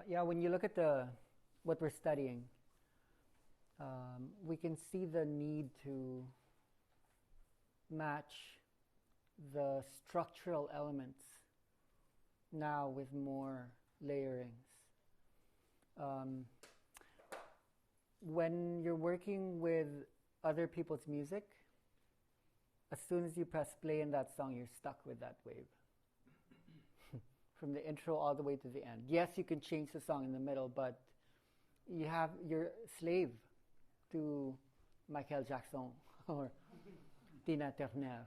Yeah, when you look at what we're studying, we can see the need to match the structural elements now with more layerings. When you're working with other people's music, as soon as you press play in that song, you're stuck with that wave. From the intro all the way to the end. Yes, you can change the song in the middle, but you're slave to Michael Jackson or Tina Turner.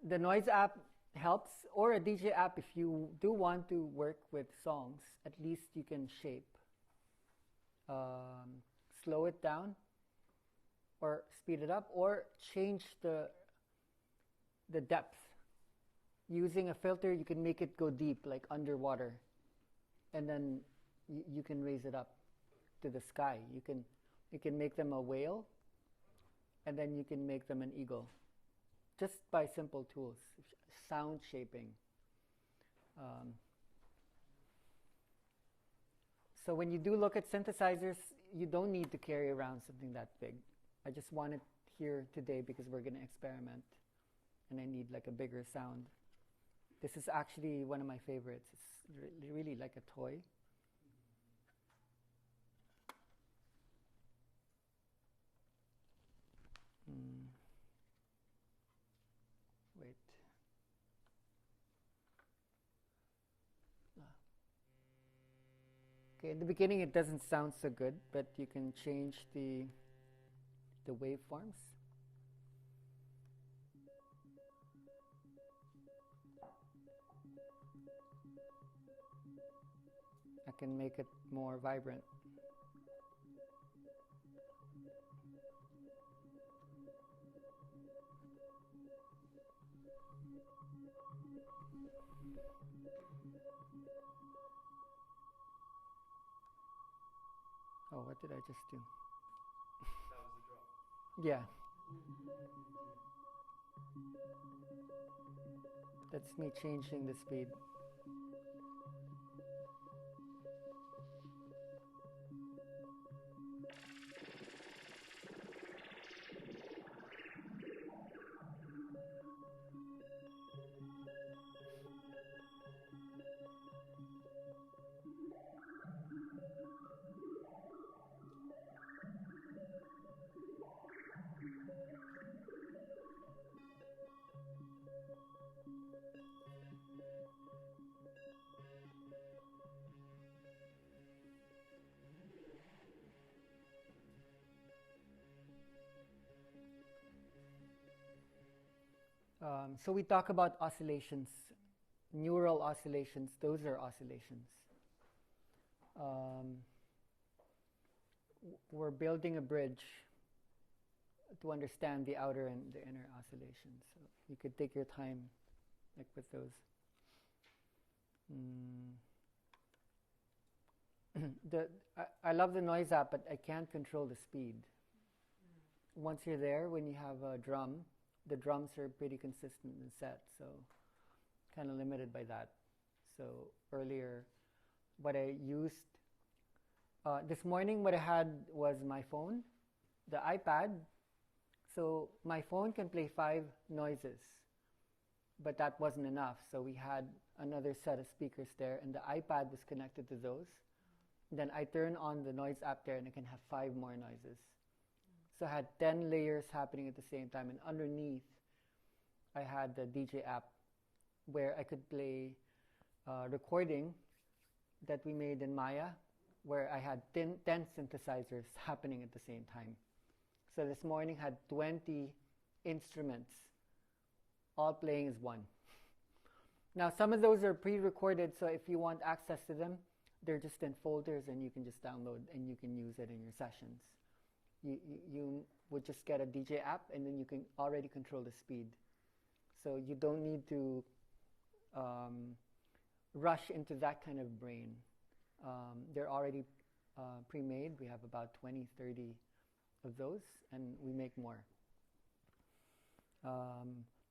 The noise app helps, or a DJ app if you do want to work with songs. At least you can shape, slow it down, or speed it up, or change the depth. Using a filter, you can make it go deep, like underwater, and then you can raise it up to the sky. You can make them a whale, and then you can make them an eagle, just by simple tools, sound shaping. So when you do look at synthesizers, you don't need to carry around something that big. I just want it here today because we're going to experiment, and I need like a bigger sound. This is actually one of my favorites. It's really like a toy. Wait. Okay, in the beginning it doesn't sound so good, but you can change the waveforms. I can make it more vibrant. Oh, what did I just do? That was the drop. Yeah. That's me changing the speed. So we talk about oscillations, neural oscillations. Those are oscillations. We're building a bridge to understand the outer and the inner oscillations. So you could take your time, like with those. I love the noise app, but I can't control the speed. Once you're there, when you have a drum, the drums are pretty consistent and set, so kind of limited by that. So earlier, what I used, this morning what I had was my phone, the iPad. So my phone can play 5 noises, but that wasn't enough. So we had another set of speakers there, and the iPad was connected to those. Then I turn on the noise app there, and I can have 5 more noises. So I had 10 layers happening at the same time, and underneath I had the DJ app where I could play recording that we made in Maya, where I had 10 synthesizers happening at the same time. So this morning had 20 instruments all playing as one. Now some of those are pre-recorded, so if you want access to them, they're just in folders and you can just download and you can use it in your sessions. You would just get a DJ app and then you can already control the speed. So you don't need to rush into that kind of brain. They're already pre-made. We have about 20, 30 of those, and we make more.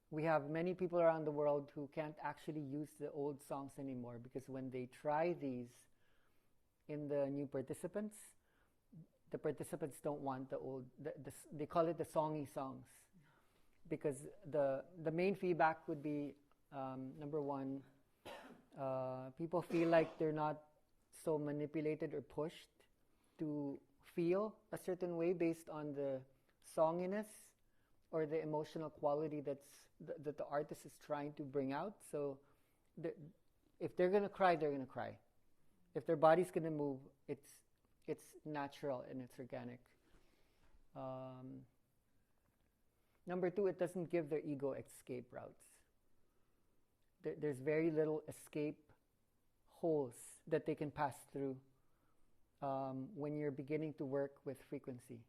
We have many people around the world who can't actually use the old songs anymore because when they try these in the new participants, the participants don't want the old, they call it the songy songs, because the main feedback would be, number one, people feel like they're not so manipulated or pushed to feel a certain way based on the songiness or the emotional quality that the artist is trying to bring out. So if they're going to cry, they're going to cry. If their body's going to move, it's natural and it's organic. Number two, it doesn't give their ego escape routes. There's very little escape holes that they can pass through when you're beginning to work with frequency,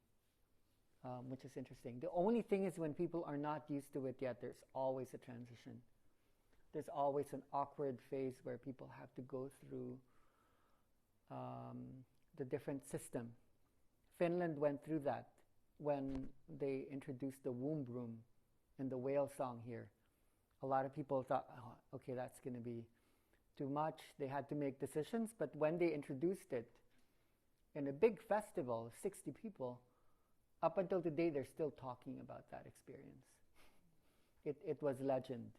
which is interesting. The only thing is when people are not used to it yet, there's always a transition. There's always an awkward phase where people have to go through the different system. Finland went through that when they introduced the womb room in the whale song here. A lot of people thought, oh, okay, that's going to be too much. They had to make decisions, but when they introduced it in a big festival, 60 people, up until today, they're still talking about that experience. It was legend.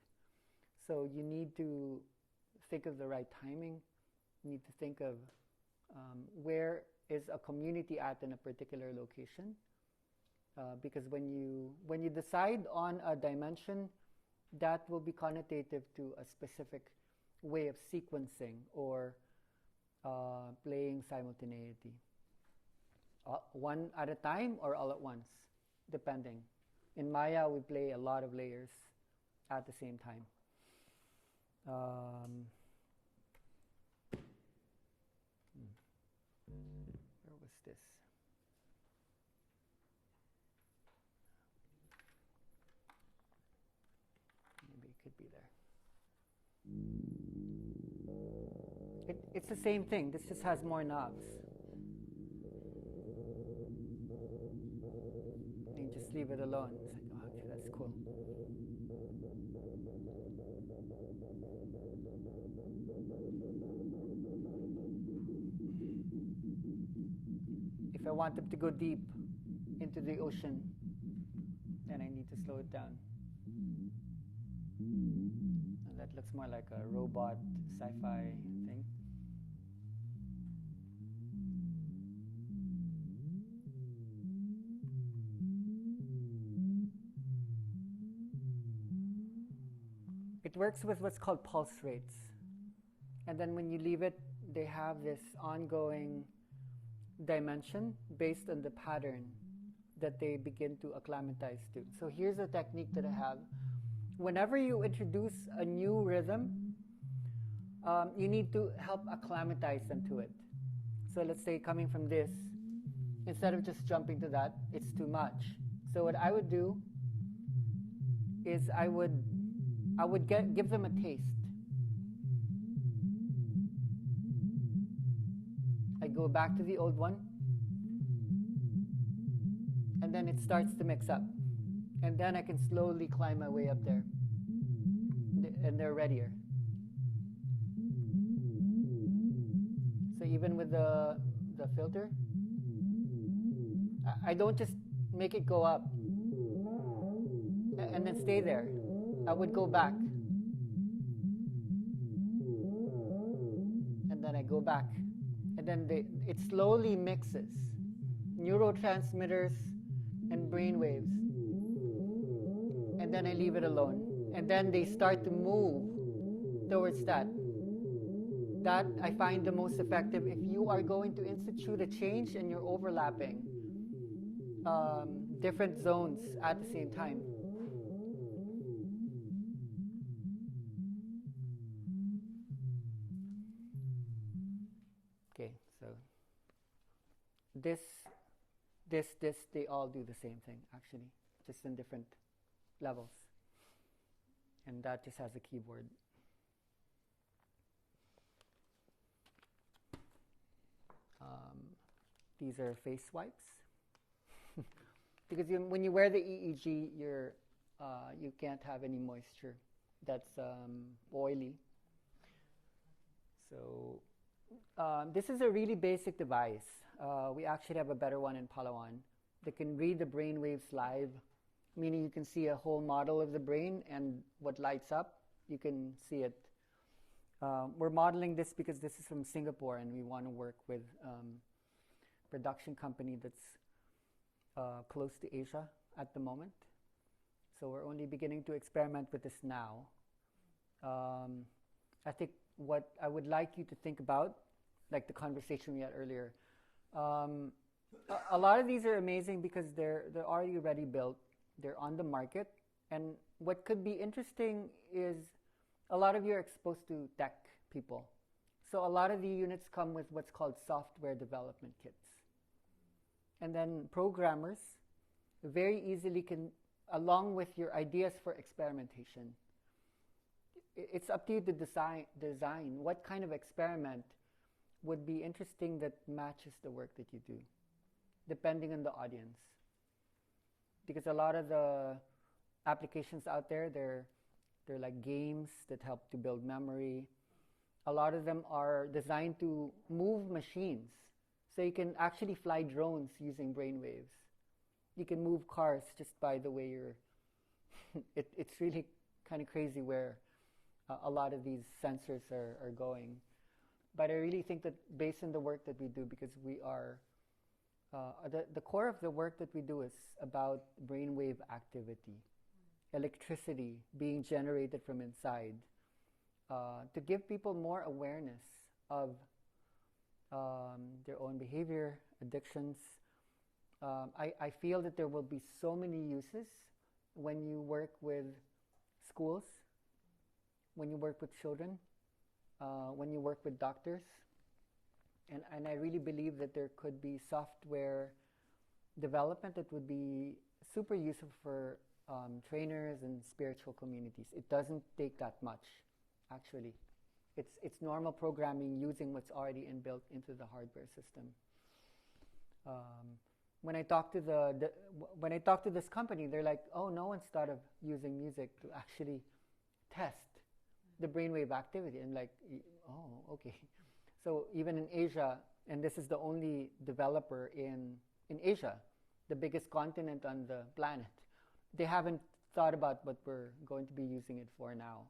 So you need to think of the right timing. You need to think of where is a community at in a particular location. Because when you decide on a dimension, that will be connotative to a specific way of sequencing or playing simultaneity. One at a time or all at once, depending. In Maya, we play a lot of layers at the same time. Where was this? Maybe it could be there. It's the same thing. This just has more knobs. You just leave it alone. It's like, oh, okay, that's cool. If I want them to go deep into the ocean, then I need to slow it down. And that looks more like a robot sci-fi thing. It works with what's called pulse rates. And then when you leave it, they have this ongoing dimension based on the pattern that they begin to acclimatize to. So here's a technique that I have. Whenever you introduce a new rhythm, you need to help acclimatize them to it. So let's say coming from this, instead of just jumping to that, it's too much. So what I would do is I would give them a taste. I go back to the old one, and then it starts to mix up. And then I can slowly climb my way up there. And they're readier. So even with the filter, I don't just make it go up and then stay there. I would go back. And then I go back. And then it slowly mixes neurotransmitters and brain waves. And then I leave it alone. And then they start to move towards that. That I find the most effective if you are going to institute a change and you're overlapping different zones at the same time. Okay, so this, they all do the same thing actually, just in different levels. And that just has a keyboard. These are face swipes. Because when you wear the EEG, you're you can't have any moisture that's oily. So this is a really basic device. We actually have a better one in Palawan that can read the brain waves live, meaning you can see a whole model of the brain and what lights up, you can see it. We're modeling this because this is from Singapore and we want to work with production company that's close to Asia at the moment. So we're only beginning to experiment with this now. I think what I would like you to think about, like the conversation we had earlier, a lot of these are amazing because they're already built, they're on the market, and what could be interesting is a lot of you are exposed to tech people. So a lot of the units come with what's called software development kits. And then programmers very easily can, along with your ideas for experimentation, it's up to you to design what kind of experiment would be interesting that matches the work that you do, depending on the audience. Because a lot of the applications out there, they're like games that help to build memory. A lot of them are designed to move machines. So you can actually fly drones using brainwaves. You can move cars just by the way you're... it's really kind of crazy where a lot of these sensors are going. But I really think that based on the work that we do, because we are... the core of the work that we do is about brainwave activity, electricity being generated from inside, to give people more awareness of their own behavior, addictions. I feel that there will be so many uses when you work with schools, when you work with children, when you work with doctors. And I really believe that there could be software development that would be super useful for trainers and spiritual communities. It doesn't take that much, actually. It's normal programming using what's already inbuilt into the hardware system. When I talk to this company, they're like, "Oh, no one's thought of using music to actually test the brainwave activity." I'm like, "Oh, okay." So even in Asia, and this is the only developer in Asia, the biggest continent on the planet, they haven't thought about what we're going to be using it for now.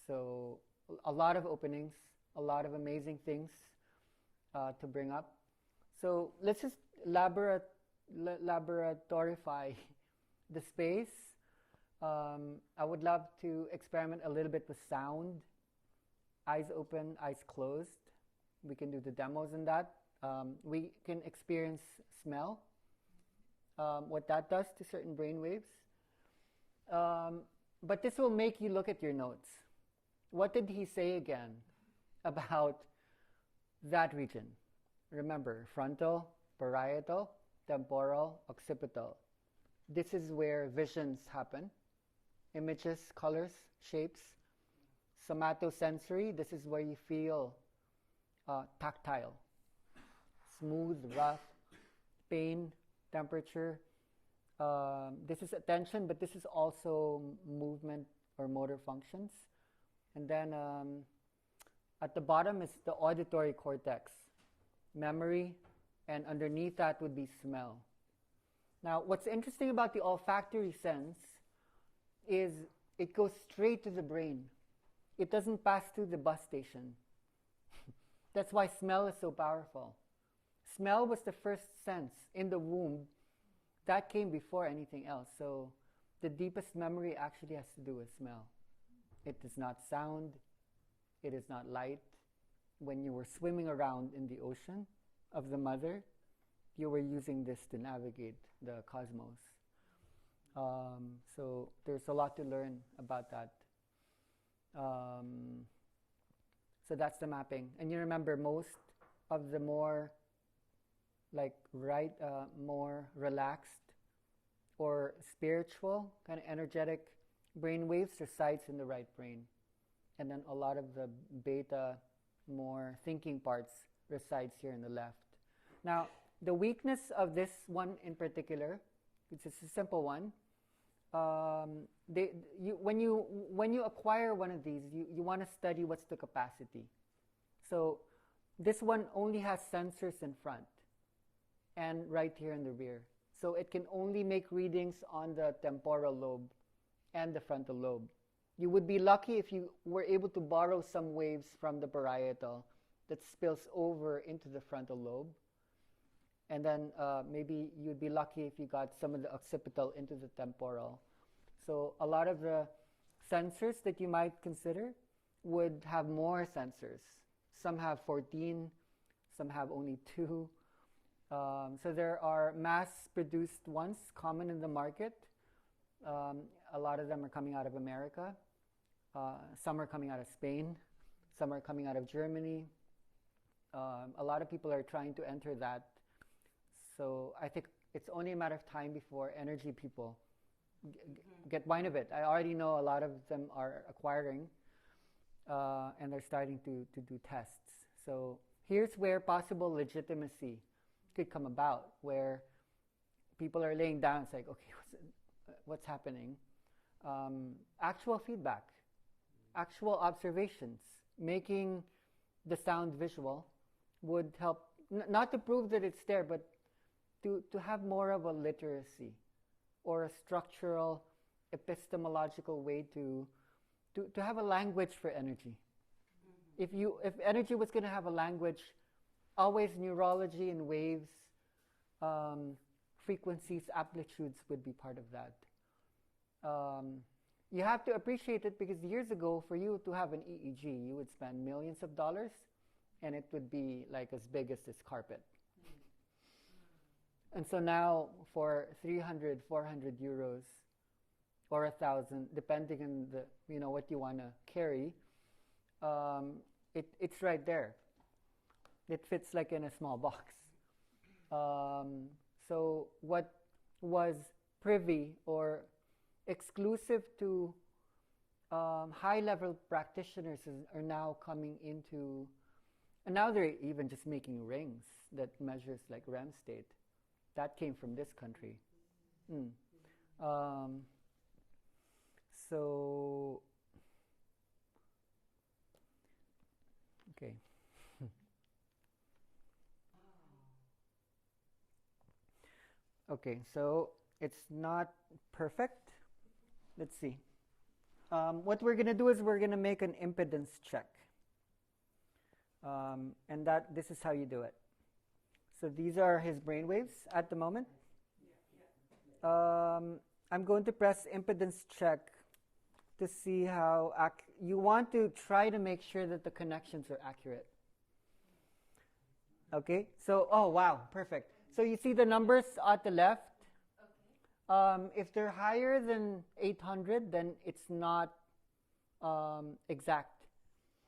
So a lot of openings, a lot of amazing things to bring up. So let's just laboratorify the space. I would love to experiment a little bit with sound. Eyes open, eyes closed. We can do the demos in that. We can experience smell, what that does to certain brain waves. But this will make you look at your notes. What did he say again about that region? Remember, frontal, parietal, temporal, occipital. This is where visions happen. Images, colors, shapes. Somatosensory, this is where you feel tactile. Smooth, rough, pain, temperature. This is attention, but this is also movement or motor functions. And then at the bottom is the auditory cortex, memory, and underneath that would be smell. Now, what's interesting about the olfactory sense is it goes straight to the brain. It doesn't pass through the bus station. That's why smell is so powerful. Smell was the first sense in the womb. That came before anything else. So the deepest memory actually has to do with smell. It is not sound. It is not light. When you were swimming around in the ocean of the mother, you were using this to navigate the cosmos. So there's a lot to learn about that. So that's the mapping. And you remember most of the more more relaxed or spiritual, kind of energetic brain waves resides in the right brain. And then a lot of the beta, more thinking parts resides here in the left. Now, the weakness of this one in particular, which is a simple one, when you acquire one of these, you want to study what's the capacity. So this one only has sensors in front and right here in the rear. So it can only make readings on the temporal lobe and the frontal lobe. You would be lucky if you were able to borrow some waves from the parietal that spills over into the frontal lobe. And then maybe you'd be lucky if you got some of the occipital into the temporal. So a lot of the sensors that you might consider would have more sensors. Some have 14, some have only 2. So there are mass-produced ones common in the market. A lot of them are coming out of America. Some are coming out of Spain. Some are coming out of Germany. A lot of people are trying to enter that. So I think it's only a matter of time before energy people get wind of it. I already know a lot of them are acquiring, and they're starting to do tests. So here's where possible legitimacy could come about, where people are laying down, it's like, okay, what's happening? Actual feedback, actual observations, making the sound visual would help, not to prove that it's there, but to have more of a literacy or a structural, epistemological way to have a language for energy. If energy was going to have a language, always neurology and waves, frequencies, amplitudes would be part of that. You have to appreciate it because years ago, for you to have an EEG, you would spend millions of dollars, and it would be like as big as this carpet. And so now, for 300, 400 euros, or 1,000, depending on the what you want to carry, it's right there. It fits like in a small box. So what was privy or exclusive to high-level practitioners are now coming into, and now they're even just making rings that measures like REM state. That came from this country. So, okay. Okay, so it's not perfect. Let's see. What we're going to do is we're going to make an impedance check. And this is how you do it. So these are his brainwaves at the moment. I'm going to press impedance check to see how you want to try to make sure that the connections are accurate. Okay, so, oh wow, perfect. So you see the numbers at the left? If they're higher than 800, then it's not exact.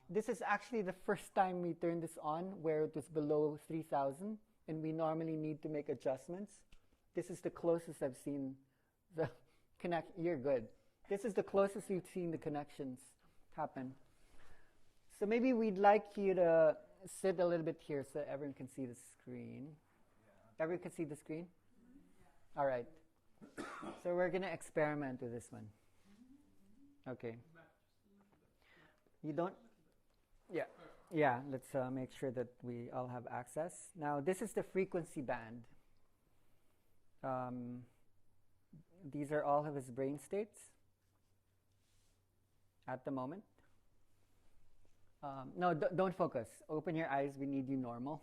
This is actually the first time we turned this on where it was below 3,000, and we normally need to make adjustments. This is the closest I've seen the connect. You're good. This is the closest we've seen the connections happen. So maybe we'd like you to sit a little bit here so everyone can see the screen. Yeah. Everyone can see the screen? All right. So we're going to experiment with this one. Okay. You don't? Yeah. Yeah, let's make sure that we all have access. Now, this is the frequency band. These are all of his brain states at the moment. No, don't focus. Open your eyes. We need you normal.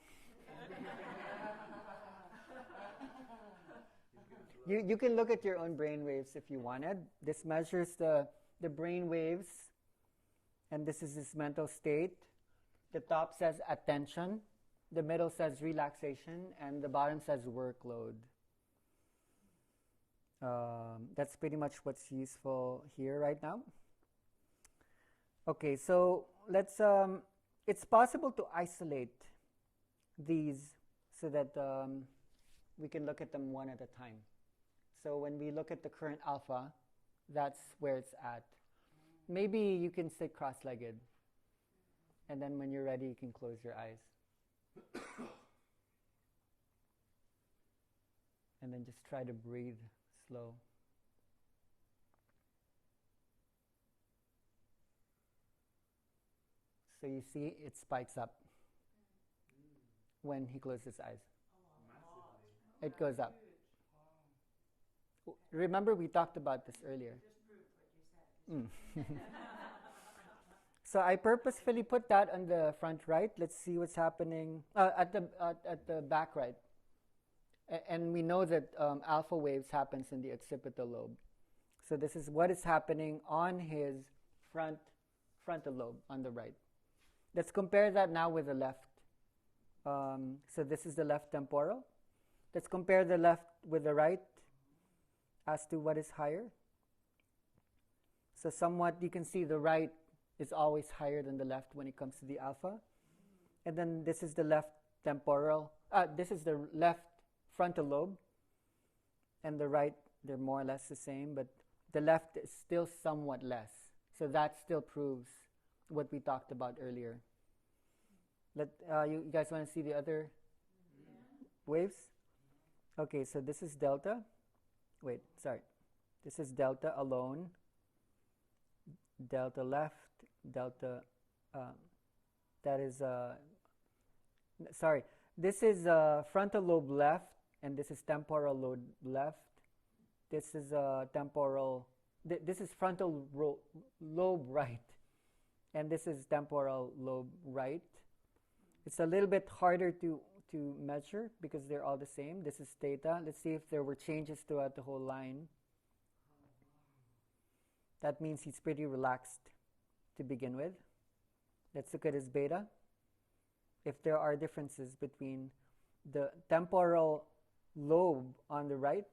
You can look at your own brain waves if you wanted. This measures the brain waves, and this is his mental state. The top says attention, the middle says relaxation, and the bottom says workload. That's pretty much what's useful here right now. Okay, so let's, it's possible to isolate these so that we can look at them one at a time. So when we look at the current alpha, that's where it's at. Maybe you can sit cross-legged, and then when you're ready, you can close your eyes. And then just try to breathe slow. So you see it spikes up when he closes his eyes. Massively. It goes up. Remember we talked about this earlier. Mm. So I purposefully put that on the front right. Let's see what's happening at the back right. And we know that alpha waves happens in the occipital lobe. So this is what is happening on his frontal lobe on the right. Let's compare that now with the left. So this is the left temporal. Let's compare the left with the right as to what is higher. So somewhat you can see the right is always higher than the left when it comes to the alpha. And then this is the left temporal. This is the left frontal lobe. And the right, they're more or less the same, but the left is still somewhat less. So that still proves what we talked about earlier. You guys want to see the other waves? Okay, so this is delta. Wait, sorry. This is delta alone. Delta left, delta, that is, sorry. This is frontal lobe left, and this is temporal lobe left. This is temporal, this is frontal lobe right, and this is temporal lobe right. It's a little bit harder to measure because they're all the same. This is theta. Let's see if there were changes throughout the whole line. That means he's pretty relaxed to begin with. Let's look at his beta. If there are differences between the temporal lobe on the right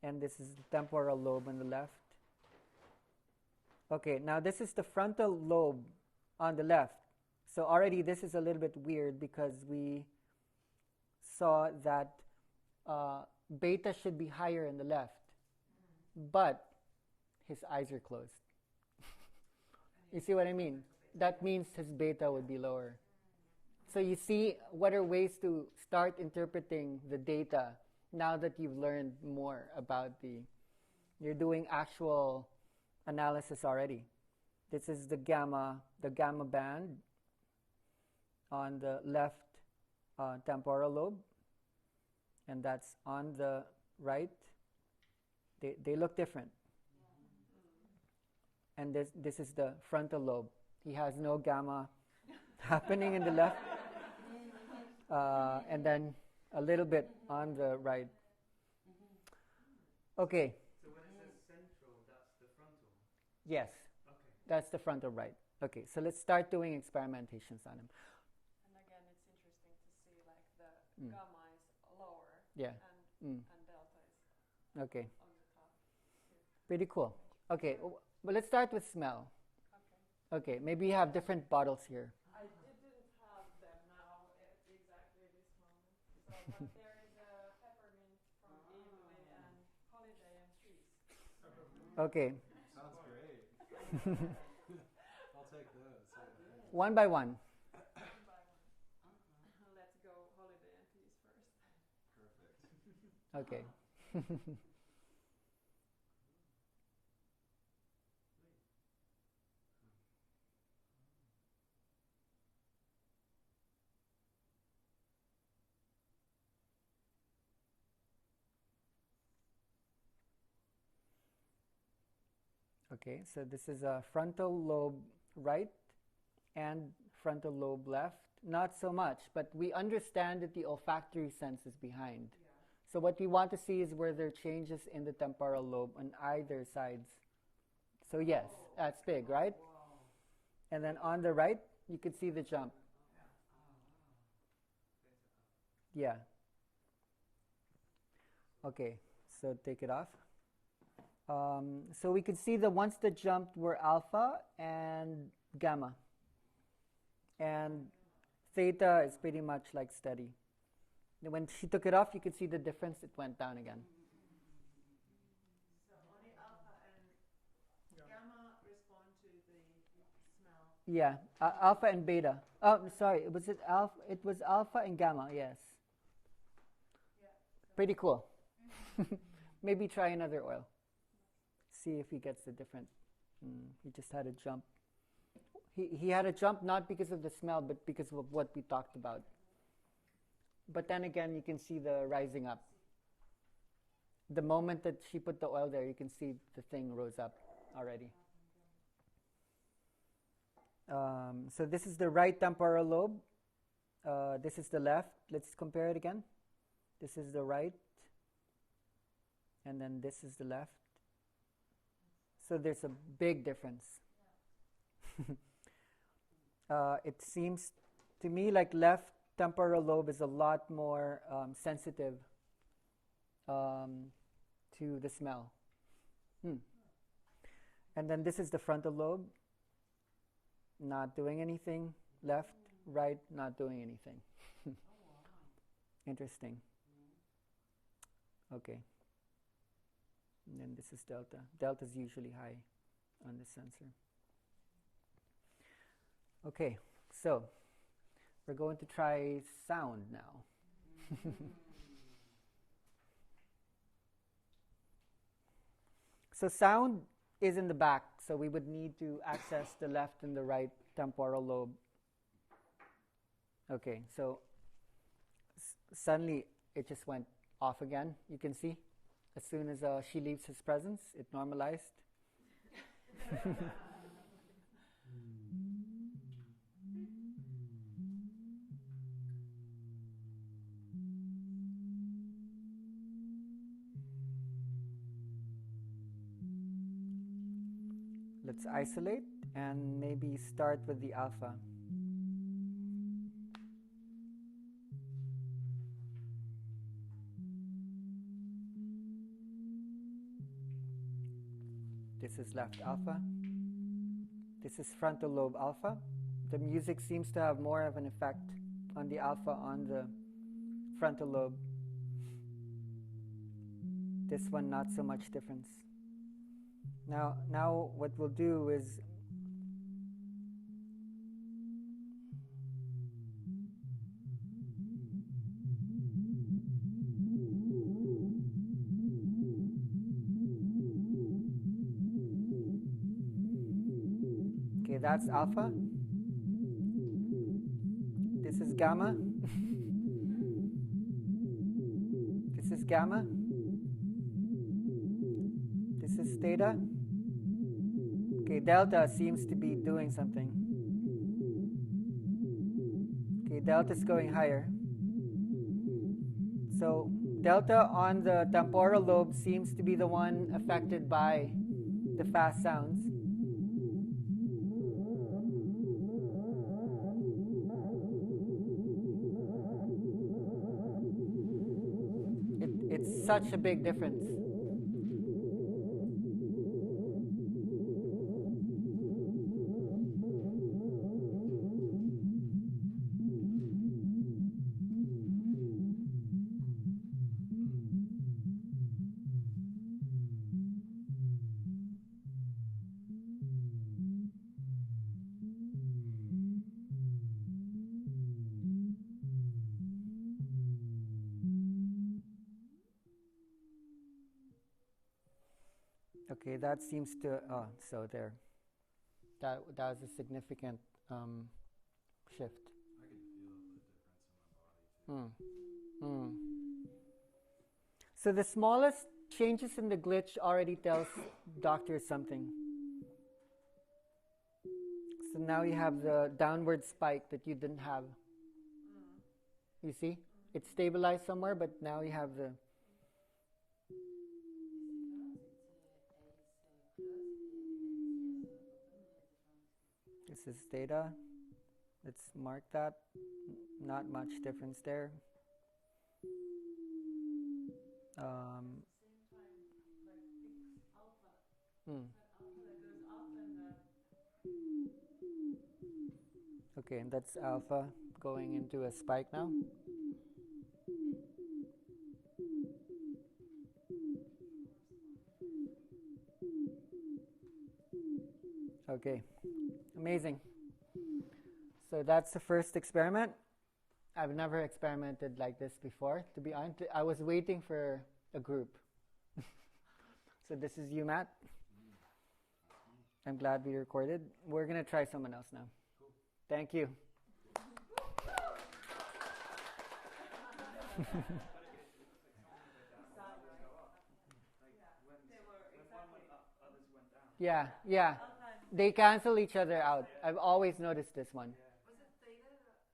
and this is the temporal lobe on the left. Okay, now this is the frontal lobe on the left. So already this is a little bit weird because we saw that beta should be higher in the left, but his eyes are closed. You see what I mean? That means his beta would be lower. So you see what are ways to start interpreting the data now that you've learned more about you're doing actual analysis already. This is the gamma band on the left temporal lobe, and that's on the right. They look different. And this is the frontal lobe. He has no gamma happening in the left, and then a little bit on the right. Okay. So when it says central, that's the frontal? Yes. Okay. That's the frontal right. Okay, so let's start doing experimentations on him. And again, it's interesting to see like the gamma is lower, Yeah. and delta is Okay. on the top. Pretty cool. Okay, but let's start with smell. Okay. Okay, maybe you have different bottles here. I didn't have them now at exactly this moment. So, but there is a peppermint from Italy and holiday and cheese. Okay, Sounds great. I'll take those. Yeah. one by one. One by one. Let's go holiday and cheese first. Perfect. Okay. Okay, so this is a frontal lobe right and frontal lobe left. Not so much, but we understand that the olfactory sense is behind. Yeah. So what we want to see is where there are changes in the temporal lobe on either sides. So yes, that's big, right? And then on the right, you can see the jump. Yeah. Okay, so take it off. So we could see the ones that jumped were alpha and gamma. And theta is pretty much like steady. And when she took it off, you could see the difference. It went down again. So only alpha and gamma respond to the smell. Yeah, alpha and beta. Oh, sorry, was it alpha? It was alpha and gamma. Yes. Yeah. Pretty cool. Maybe try another oil. See if he gets the different. He just had a jump. He had a jump not because of the smell, but because of what we talked about. But then again, you can see the rising up. The moment that she put the oil there, you can see the thing rose up already. So this is the right temporal lobe. This is the left. Let's compare it again. This is the right. And then this is the left. So there's a big difference. It seems to me like left temporal lobe is a lot more sensitive to the smell. And then this is the frontal lobe, not doing anything. Left, right, not doing anything. Interesting. Okay. And then this is delta. Delta is usually high on the sensor. Okay, so we're going to try sound now. So sound is in the back, so we would need to access the left and the right temporal lobe. Okay, so suddenly it just went off again, you can see. As soon as she leaves his presence, it normalized. Let's isolate and maybe start with the alpha. This is left alpha. This is frontal lobe alpha. The music seems to have more of an effect on the alpha on the frontal lobe. This one, not so much difference. Now what we'll do is okay, that's alpha. This is gamma. This is gamma. This is theta. Okay, delta seems to be doing something. Okay, delta is going higher. So delta on the temporal lobe seems to be the one affected by the fast sounds. It's such a big difference. Okay, that seems to, so there. That was a significant shift. I can feel the difference in my body too. So the smallest changes in the glitch already tells doctors something. So now you have the downward spike that you didn't have. You see? It's stabilized somewhere, but now you have the... This is theta. Let's mark that. Not much difference there. Same time, like it's alpha. There's alpha in that. Okay, that's alpha going into a spike now. Okay, amazing. So that's the first experiment. I've never experimented like this before. To be honest, I was waiting for a group. So this is you, Matt. I'm glad we recorded. We're going to try someone else now. Cool. Thank you. Yeah, yeah. They cancel each other out. I've always noticed this one. Was it theta?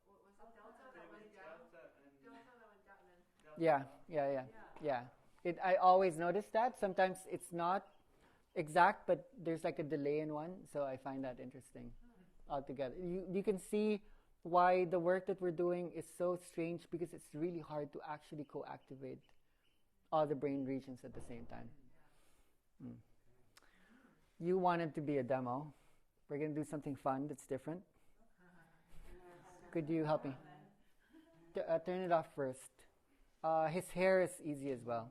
Was it delta that went down? Delta that went down and then. Yeah. I always notice that. Sometimes it's not exact, but there's like a delay in one, so I find that interesting altogether. You can see why the work that we're doing is so strange, because it's really hard to actually co-activate all the brain regions at the same time. You wanted to be a demo. We're going to do something fun that's different. Could you help me? Turn it off first. His hair is easy as well.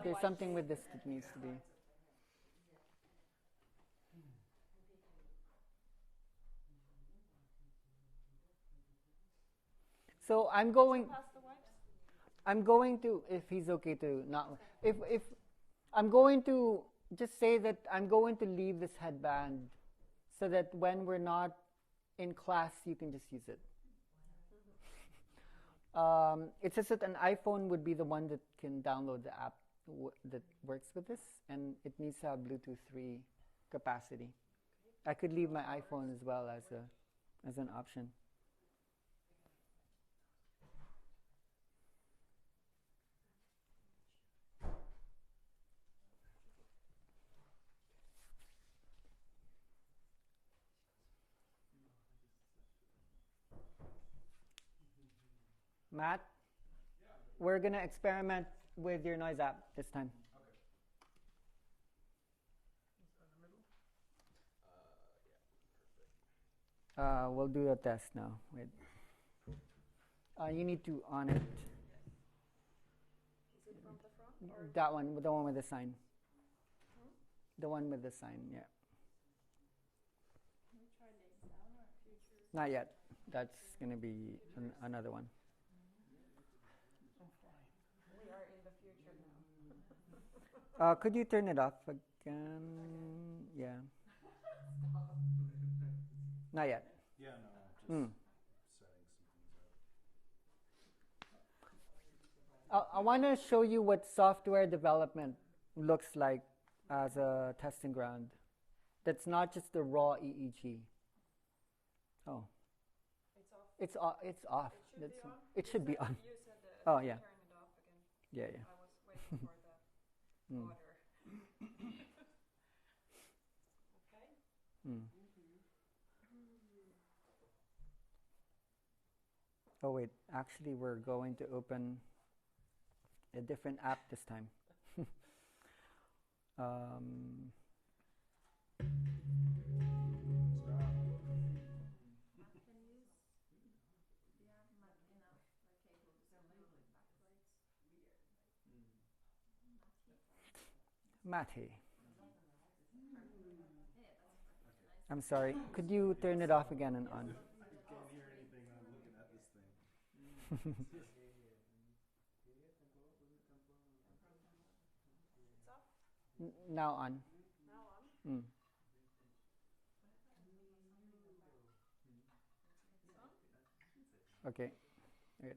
There's something with this that needs to be. So I'm going to, if he's okay to not, if I'm going to just say that I'm going to leave this headband so that when we're not in class, you can just use it. It says that an iPhone would be the one that can download the app that works with this, and it needs to have Bluetooth 3 capacity. I could leave my iPhone as well as an option. Matt, we're going to experiment with your noise app this time. We'll do a test now. Wait. You need to on it. Is it from the front? Or That one, the one with the sign. The one with the sign, yeah. can we try this down or future? Not yet. That's going to be another one. We are in the future now. Could you turn it off again? Yeah. Not yet. Yeah, no, I'm just setting some things up. I want to show you what software development looks like as a testing ground. That's not just the raw EEG. Oh. It's off. It's off. It should be on. It should be on. You said Oh, yeah. turn it off again. Yeah. I was waiting for the order. Okay. Oh wait, actually we're going to open a different app this time. Matty. I'm sorry, could you turn it off again and on? I can't hear anything when I'm looking at this thing. It's off. Now on. Now on. Okay. Good.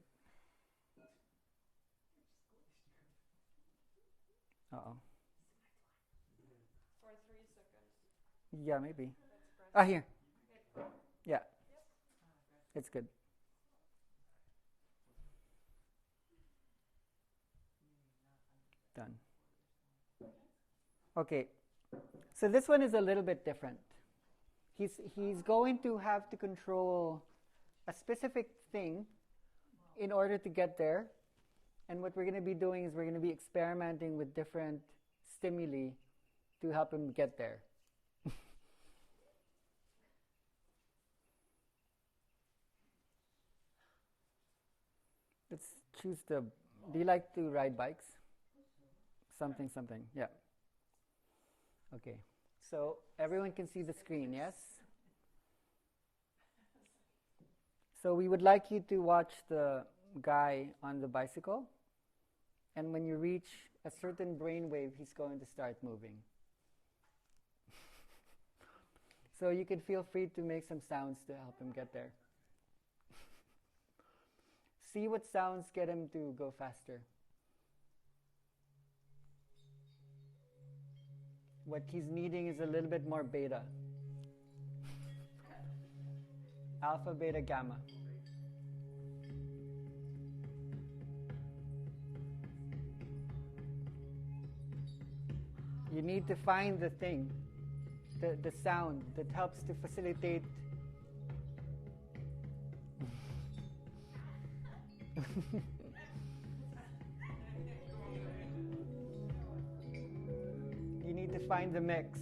Uh-oh. For 3 seconds. Yeah, maybe. Let's press. Here. Yeah. It's good. Done. Okay. So this one is a little bit different. He's going to have to control a specific thing in order to get there. And what we're going to be doing is we're going to be experimenting with different stimuli to help him get there. Let's choose the... Do you like to ride bikes? Something. Yeah. Okay. So everyone can see the screen, yes? So we would like you to watch the guy on the bicycle. And when you reach a certain brainwave, he's going to start moving. So you can feel free to make some sounds to help him get there. See what sounds get him to go faster. What he's needing is a little bit more beta. Alpha, beta, gamma. You need to find the thing, the sound that helps to facilitate. You need to find the mix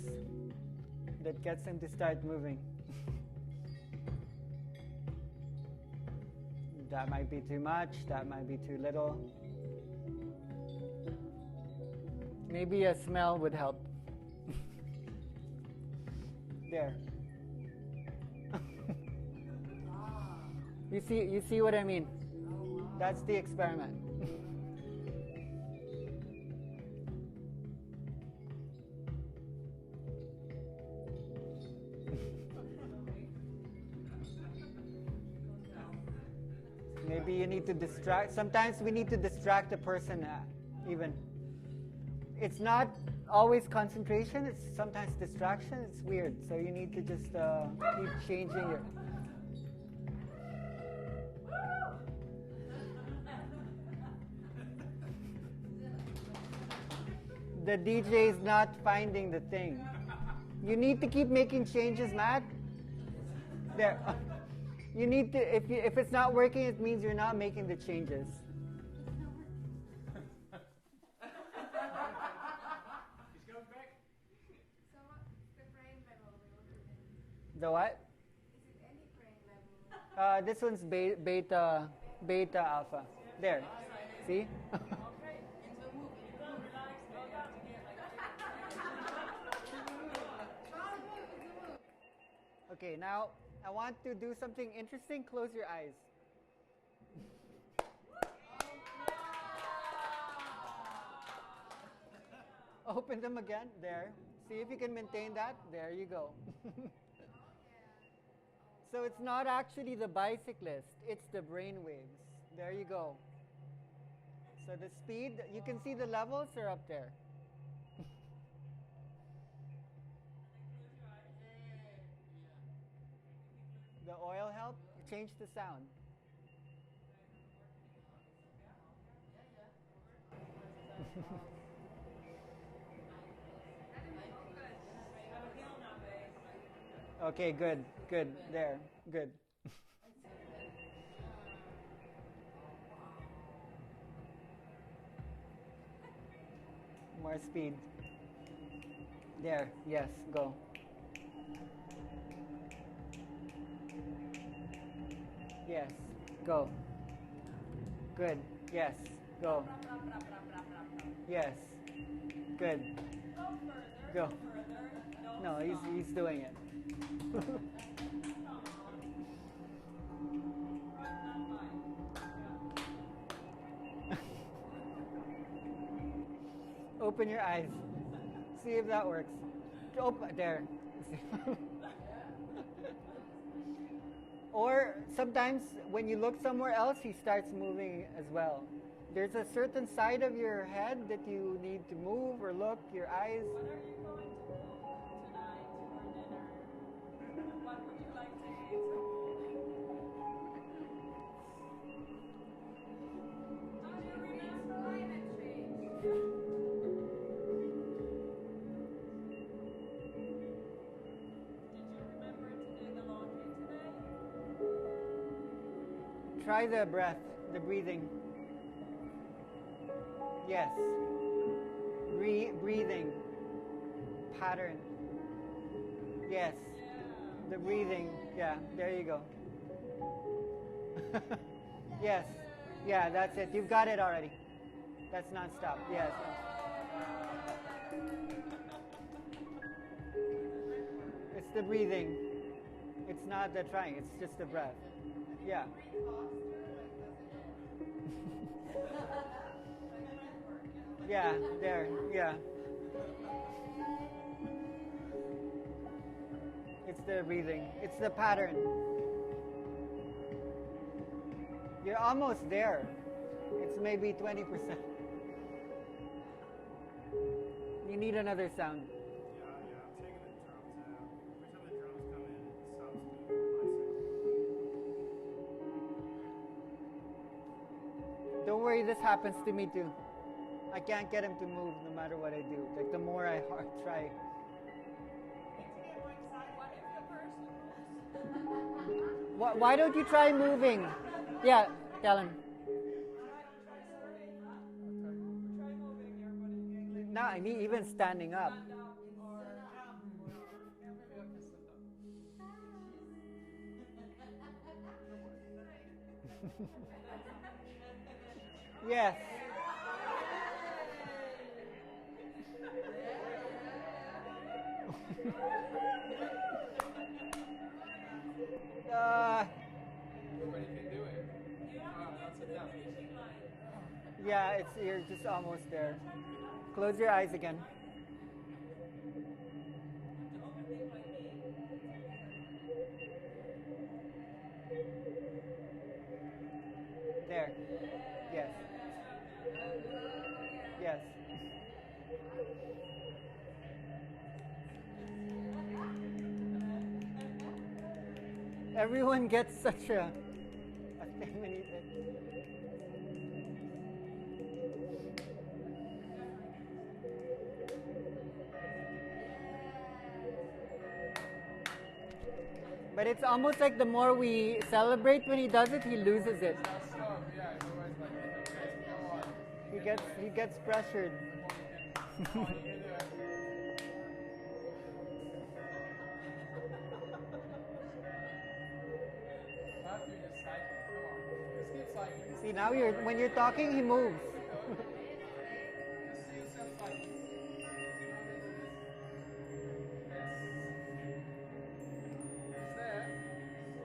that gets him to start moving. That might be too much, that might be too little. Maybe a smell would help. There. You see what I mean? That's the experiment. Maybe you need to distract. Sometimes we need to distract a person even. It's not always concentration, it's sometimes distraction. It's weird. So you need to just keep changing it. The DJ is not finding the thing. You need to keep making changes, Matt. There. You need to, if it's not working, it means you're not making the changes. The what? Is it any frame level? This one's beta alpha. There. See? Okay, now I want to do something interesting. Close your eyes. Open them again. There. See if you can maintain that. There you go. So it's not actually the bicyclist, it's the brain waves. There you go. So the speed, you can see the levels are up there. The oil help, change the sound. Okay, good, good, there, good. More speed. There, yes, go. Yes, go. Good, yes, go. Yes, good. Go. No, he's doing it. Open your eyes. See if that works. There. Or sometimes when you look somewhere else, he starts moving as well. There's a certain side of your head that you need to move or look, your eyes. What are you going to cook tonight for dinner? What would you like to eat? Do you remember climate change? Did you remember to do the laundry today? Try the breath, the breathing. Yes. Breathing pattern. Yes. Yeah. The breathing. Yeah, there you go. Yes. Yeah, that's it. You've got it already. That's non-stop. Yes. It's the breathing. It's not the trying. It's just the breath. Yeah. Yeah, there, yeah. It's the breathing. It's the pattern. You're almost there. It's maybe 20%. You need another sound. Yeah, I'm taking the drums out. Every time the drums come in, it stops doing my Don't worry, this happens to me too. I can't get him to move no matter what I do. Like the more I try. Why don't you try moving? Yeah, Kellen. Try moving your body. No, I mean even standing up. Stand up or Yes. Nobody can do it. you have to get to the finishing line. Yeah, you're just almost there. Close your eyes again. To overthink like me. There. Yes. Yes. Everyone gets such a thing when you But it's almost like the more we celebrate when he does it, he loses it. Yeah, it's always like, okay, come on. He gets pressured. Come on, you can do it. After you just cycle, come on. Just keep cycling. See, now when you're talking, he moves. Just see yourself cycling. It's there.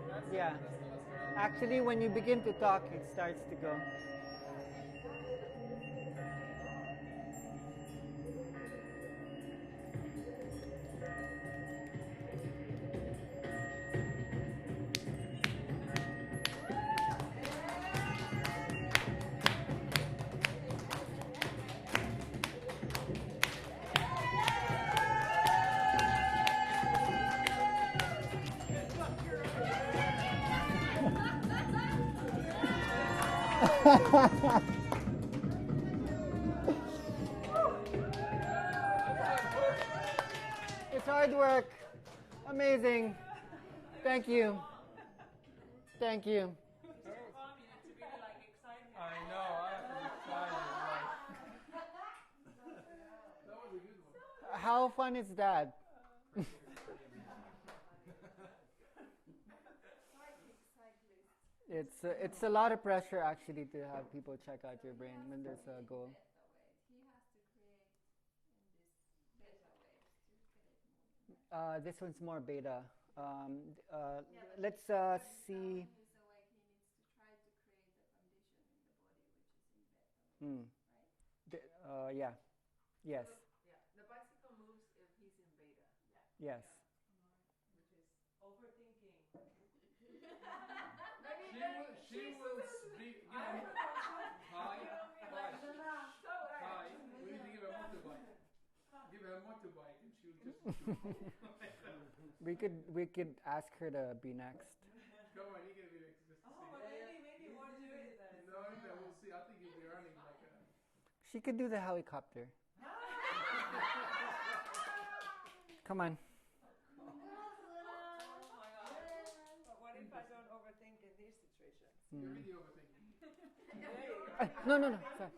That's it. Yeah. That's the last one. Actually, when you begin to talk, it starts to go. It's hard work. Amazing. Thank you. Thank you. You need to really like excite him. I know, I have to be excited. That was a good one. How fun is that? It's a lot of pressure actually to have people check out your brain when there's a goal. This one's more beta. Let's see. Yeah. Yes. Yeah, the bicycle moves if he's in beta. Yes. Which is overthinking. She will speak. Hi. We need to give her a motorbike. Give her a motorbike and she'll just. We could ask her to be next. Come on, you're gonna be next just to see. But maybe you won't do it then. No, we'll see. I think you'll be earning like a. She could do the helicopter. Come on. Oh my god. But what if I don't overthink in these situations? You're really overthinking. No. Sorry.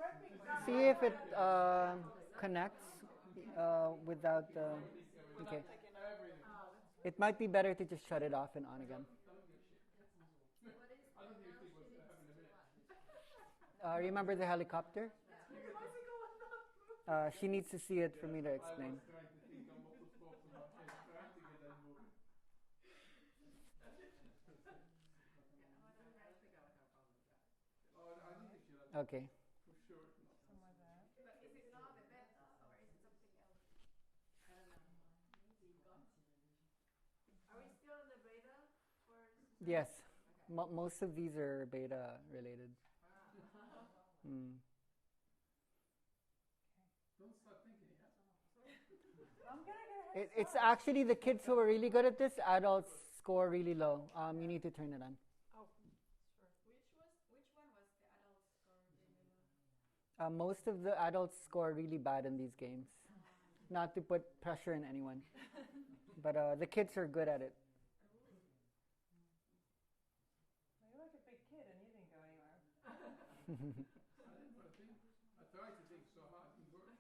See if it connects without the. Okay. It might be better to just shut it off and on again. Remember the helicopter? She needs to see it for me to explain. Okay. But is it not the beta or is it something else? I don't know. Are we Yes. Most of these are beta related. Mm. Don't start thinking, yeah? I'm gonna get a head It's start. actually the kids who are really good at this, adults score really low. You need to turn it on. Oh, sure. Which one was the adult score really low? Most of the adults score really bad in these games. Not to put pressure on anyone. But the kids are good at it. Well, you're like a big kid and you didn't go anywhere. I didn't want to think. I tried to think so hard, it didn't work.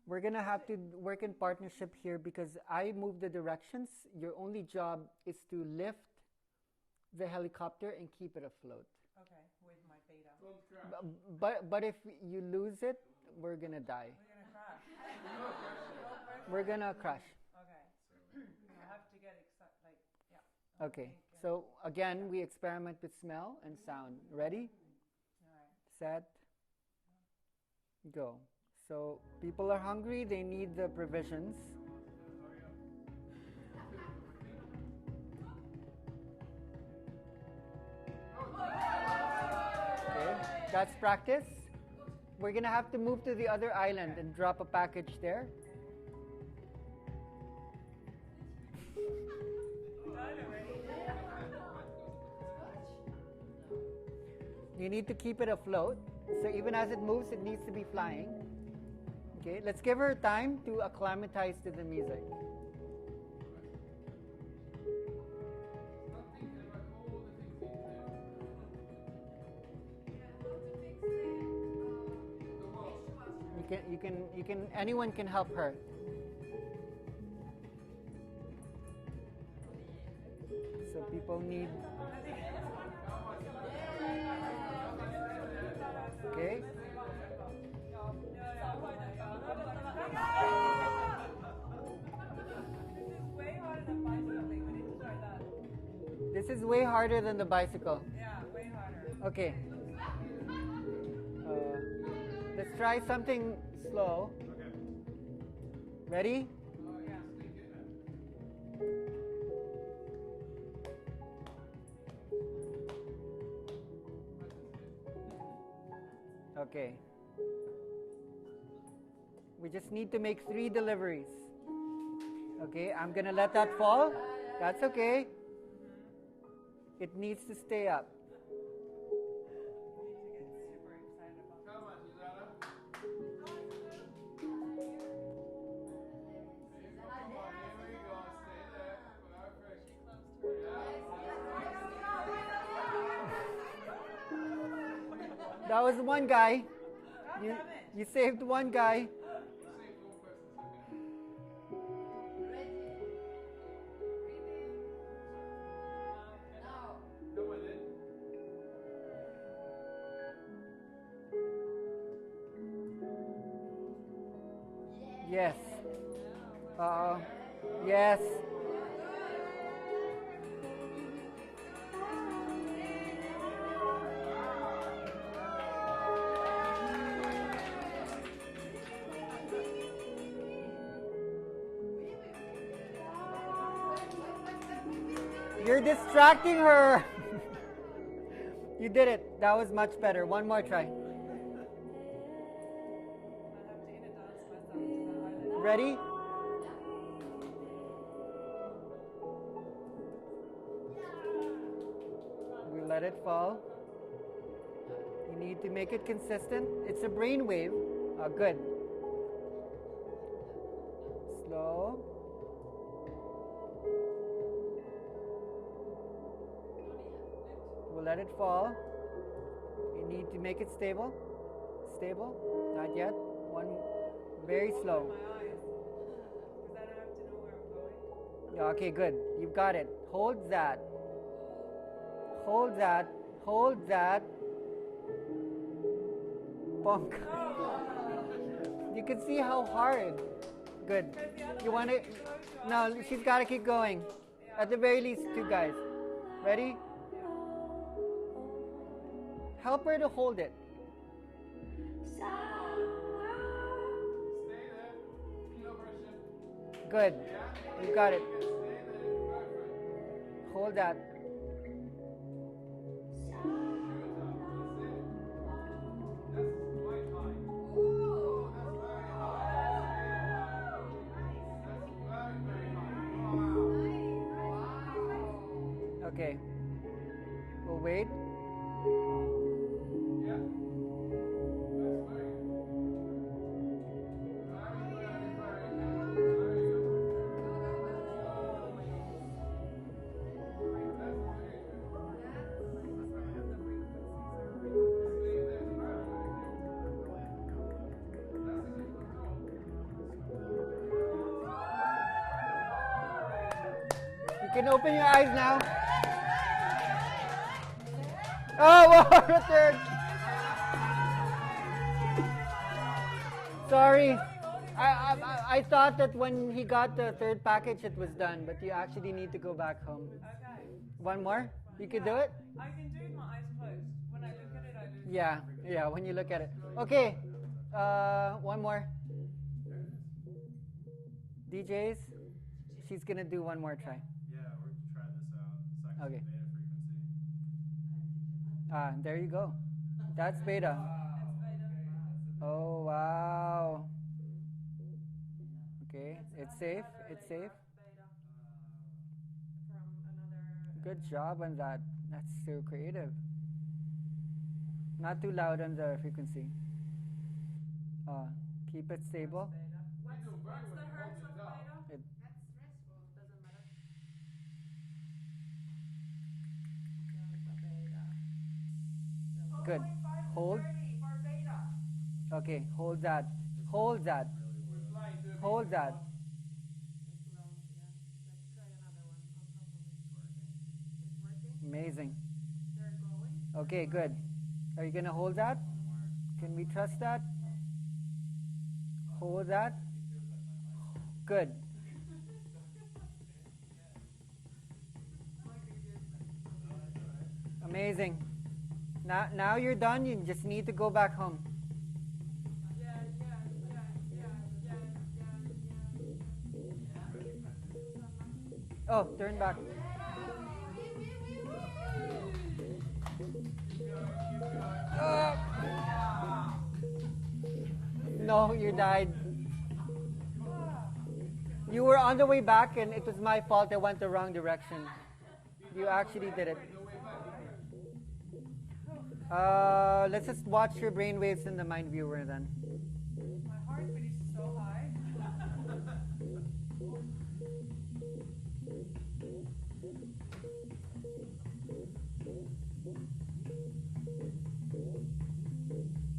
We're going to have to work in partnership here because I move the directions. Your only job is to lift the helicopter and keep it afloat. Okay, with my beta. Don't crash. But if you lose it, we're going to die. We're gonna crash. We're going to crash. Okay. I have to get like, yeah. Okay. So again, we experiment with smell and sound. Ready? Alright. Set. Go. So people are hungry, they need the provisions. Okay, that's practice. We're gonna have to move to the other island and drop a package there. You need to keep it afloat. So even as it moves, it needs to be flying. Okay, let's give her time to acclimatize to the music. Stop thinking about all the things you can do. Yeah, how to fix the dishwasher. Anyone can help her. So people need. Okay. This is way harder than the bicycle. Yeah, way harder. Okay. Let's try something slow. Ready? Okay. We just need to make 3 deliveries. Okay, I'm gonna let that fall. That's okay. It needs to stay up. Super excited about Come on, Susanna. Come on, here we go. Stay there. Perfect. That was one guy. You saved one guy. Save one person. Ready? Now. Come on then. Yes. Yes. You're distracting her. You did it. That was much better. One more try. Ready? We let it fall. You need to make it consistent. It's a brain wave. Good. Slow. We'll let it fall. You need to make it stable. Stable. Not yet. One. Very slow. my eyes. Because then I have to know where I'm going. Yeah, okay, good. You've got it. Hold that. Hold that. Hold that. Bonk. You can see how hard. Good. You want to? No, she's got to keep going. At the very least, 2 guys. Ready? Help her to hold it. Stay there. No pressure. Good. Yeah. You got it. Stay there. Perfect. Hold that. Shoot up. That's it. That's quite high. Oh, that's very high. That's very, very high. Wow. Okay. We'll wait. Yeah. That's very, You can open your eyes now. Oh, wow, return. Sorry. I thought that when he got the third package it was done, but you actually need to go back home. Okay. One more? You could do it? I can do it with my eyes closed. When I look at it, I lose. Yeah, when you look at it. Okay, one more. DJs, she's gonna do one more try. Yeah, we're going to try this out. It's actually Okay. beta frequency. There you go. That's beta. Oh, wow. Okay, it's safe, it's safe. Good job on that. That's so creative. Not too loud on the frequency. Keep it stable. What's the hertz of beta? It, That's stressful. Doesn't matter. good. Hold. Okay, hold that. Hold that. Hold that. Let's try another one on top of it. It's working. Amazing. They're going. Okay, good. Are you gonna hold that? Can we trust that? Hold that. Good. Amazing. Now you're done. You just need to go back home. Oh, turn back. No, you died. You were on the way back, and it was my fault. I went the wrong direction. You actually did it. Let's just watch your brainwaves in the mind viewer then. My heartbeat is so high.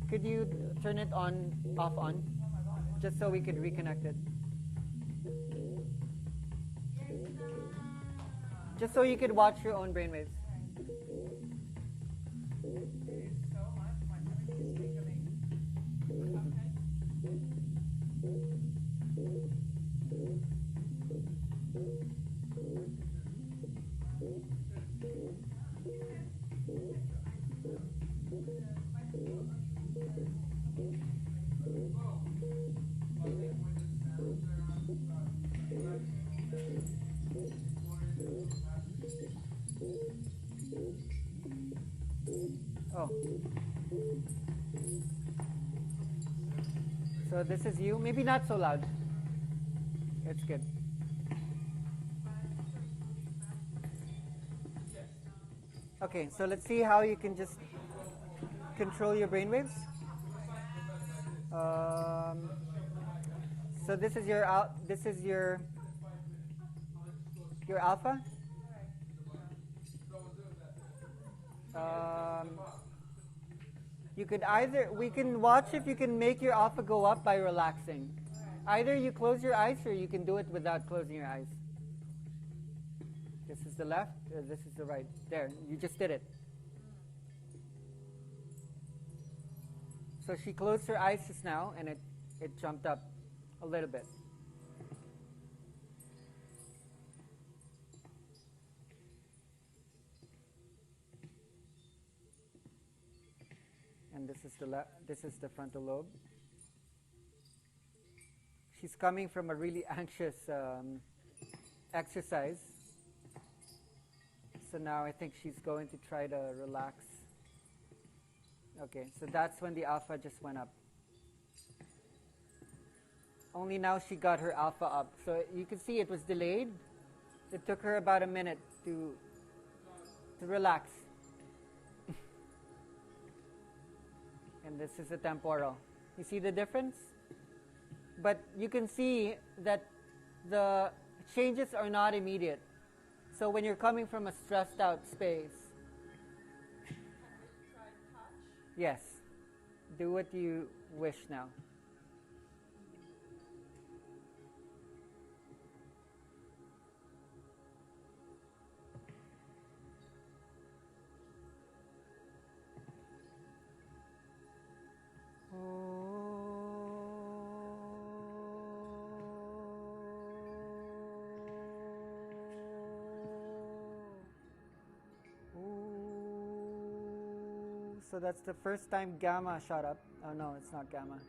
Could you turn it on, off on? Oh my God. Just so we could reconnect it. Just so you could watch your own brainwaves. It is so much. My tummy is tingling. Oh. So this is you. Maybe not so loud. It's good. Okay, so let's see how you can just control your brainwaves. So this is your alpha. You could we can watch if you can make your alpha go up by relaxing. Either you close your eyes or you can do it without closing your eyes. This is the left, or this is the right. There, you just did it. So she closed her eyes just now, and it jumped up a little bit. And this this is the frontal lobe. She's coming from a really anxious exercise. So now I think she's going to try to relax. Okay, so that's when the alpha just went up. Only now she got her alpha up. So you can see it was delayed. It took her about a minute to relax. And this is the temporal. You see the difference? But you can see that the changes are not immediate. So when you're coming from a stressed out space, Can we try touch? yes, do what you wish now. So that's the first time gamma shot up. Oh no, it's not gamma.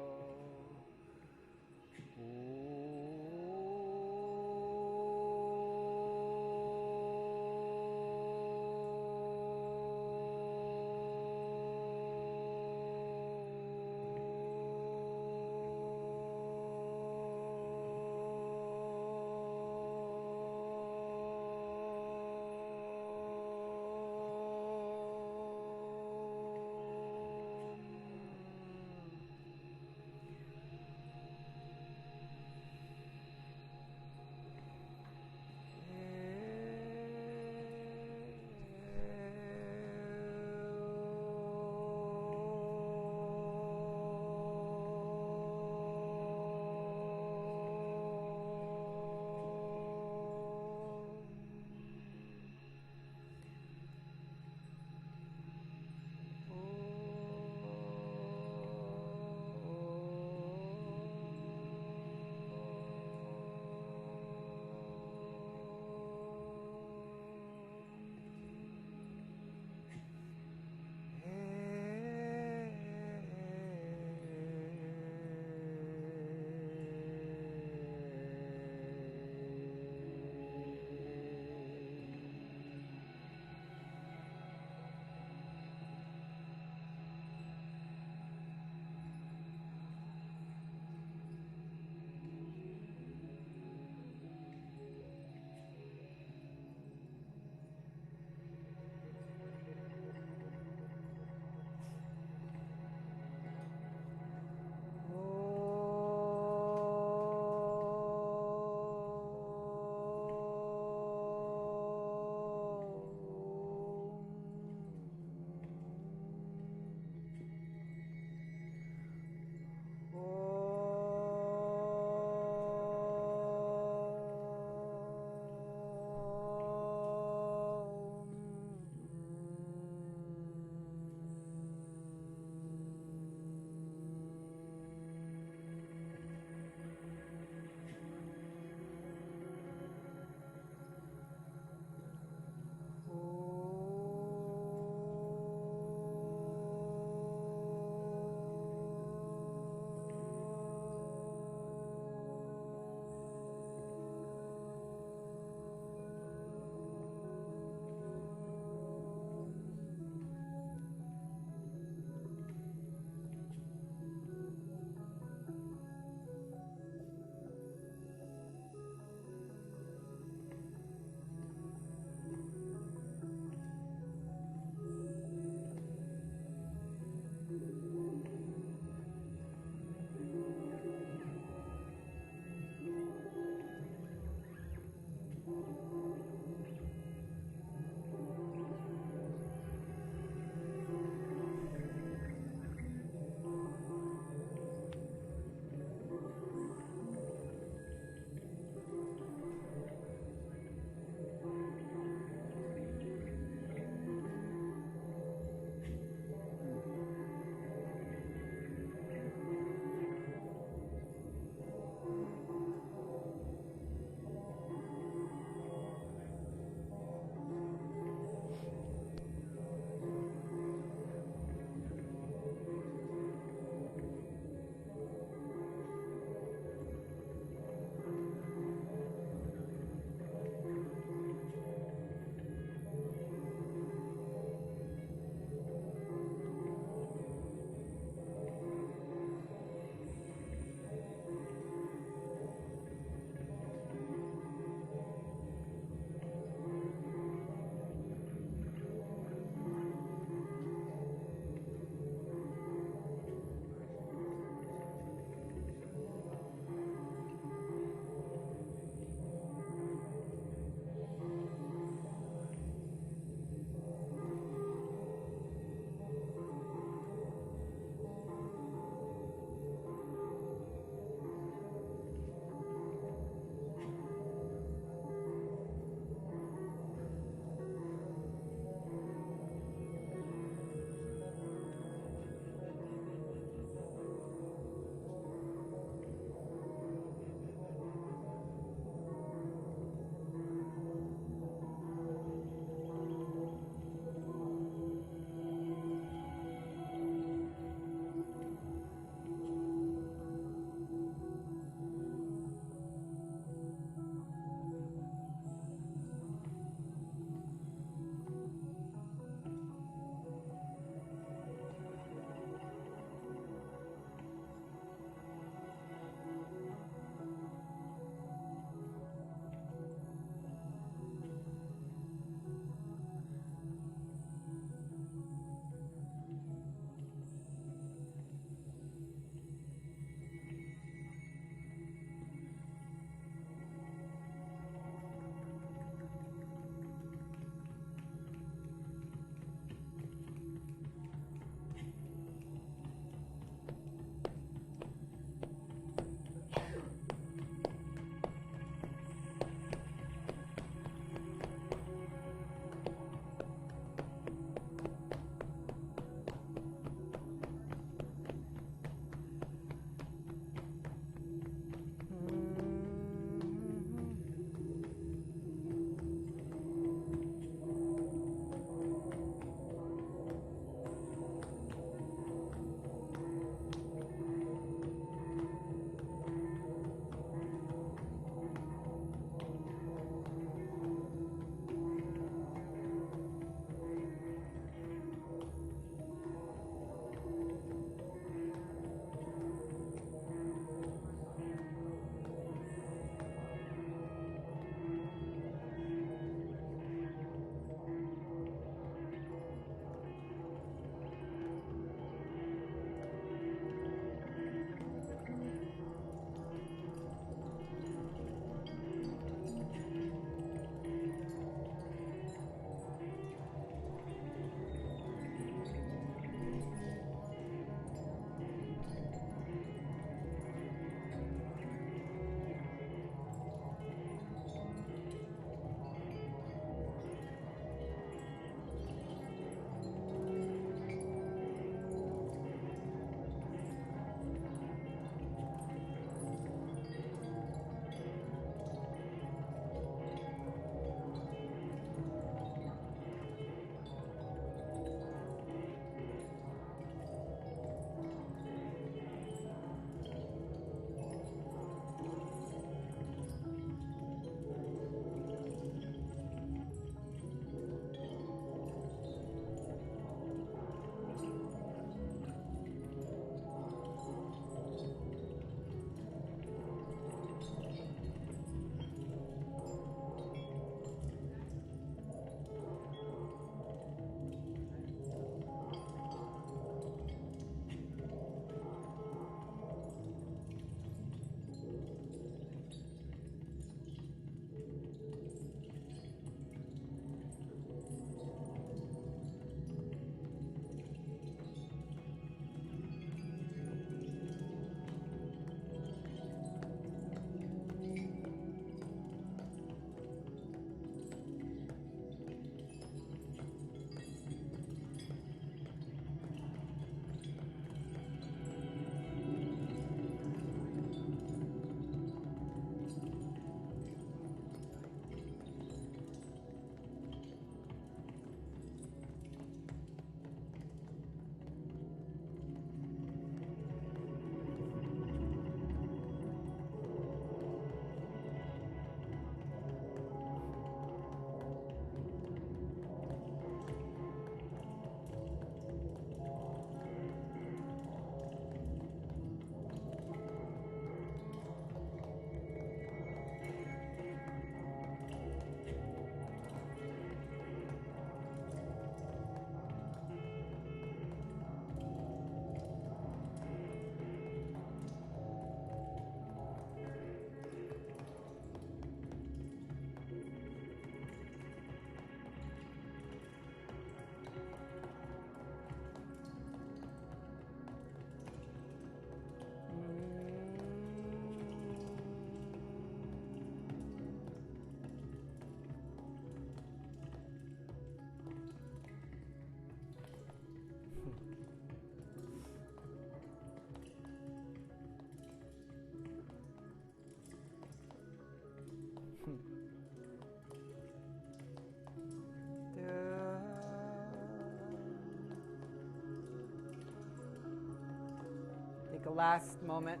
last moment.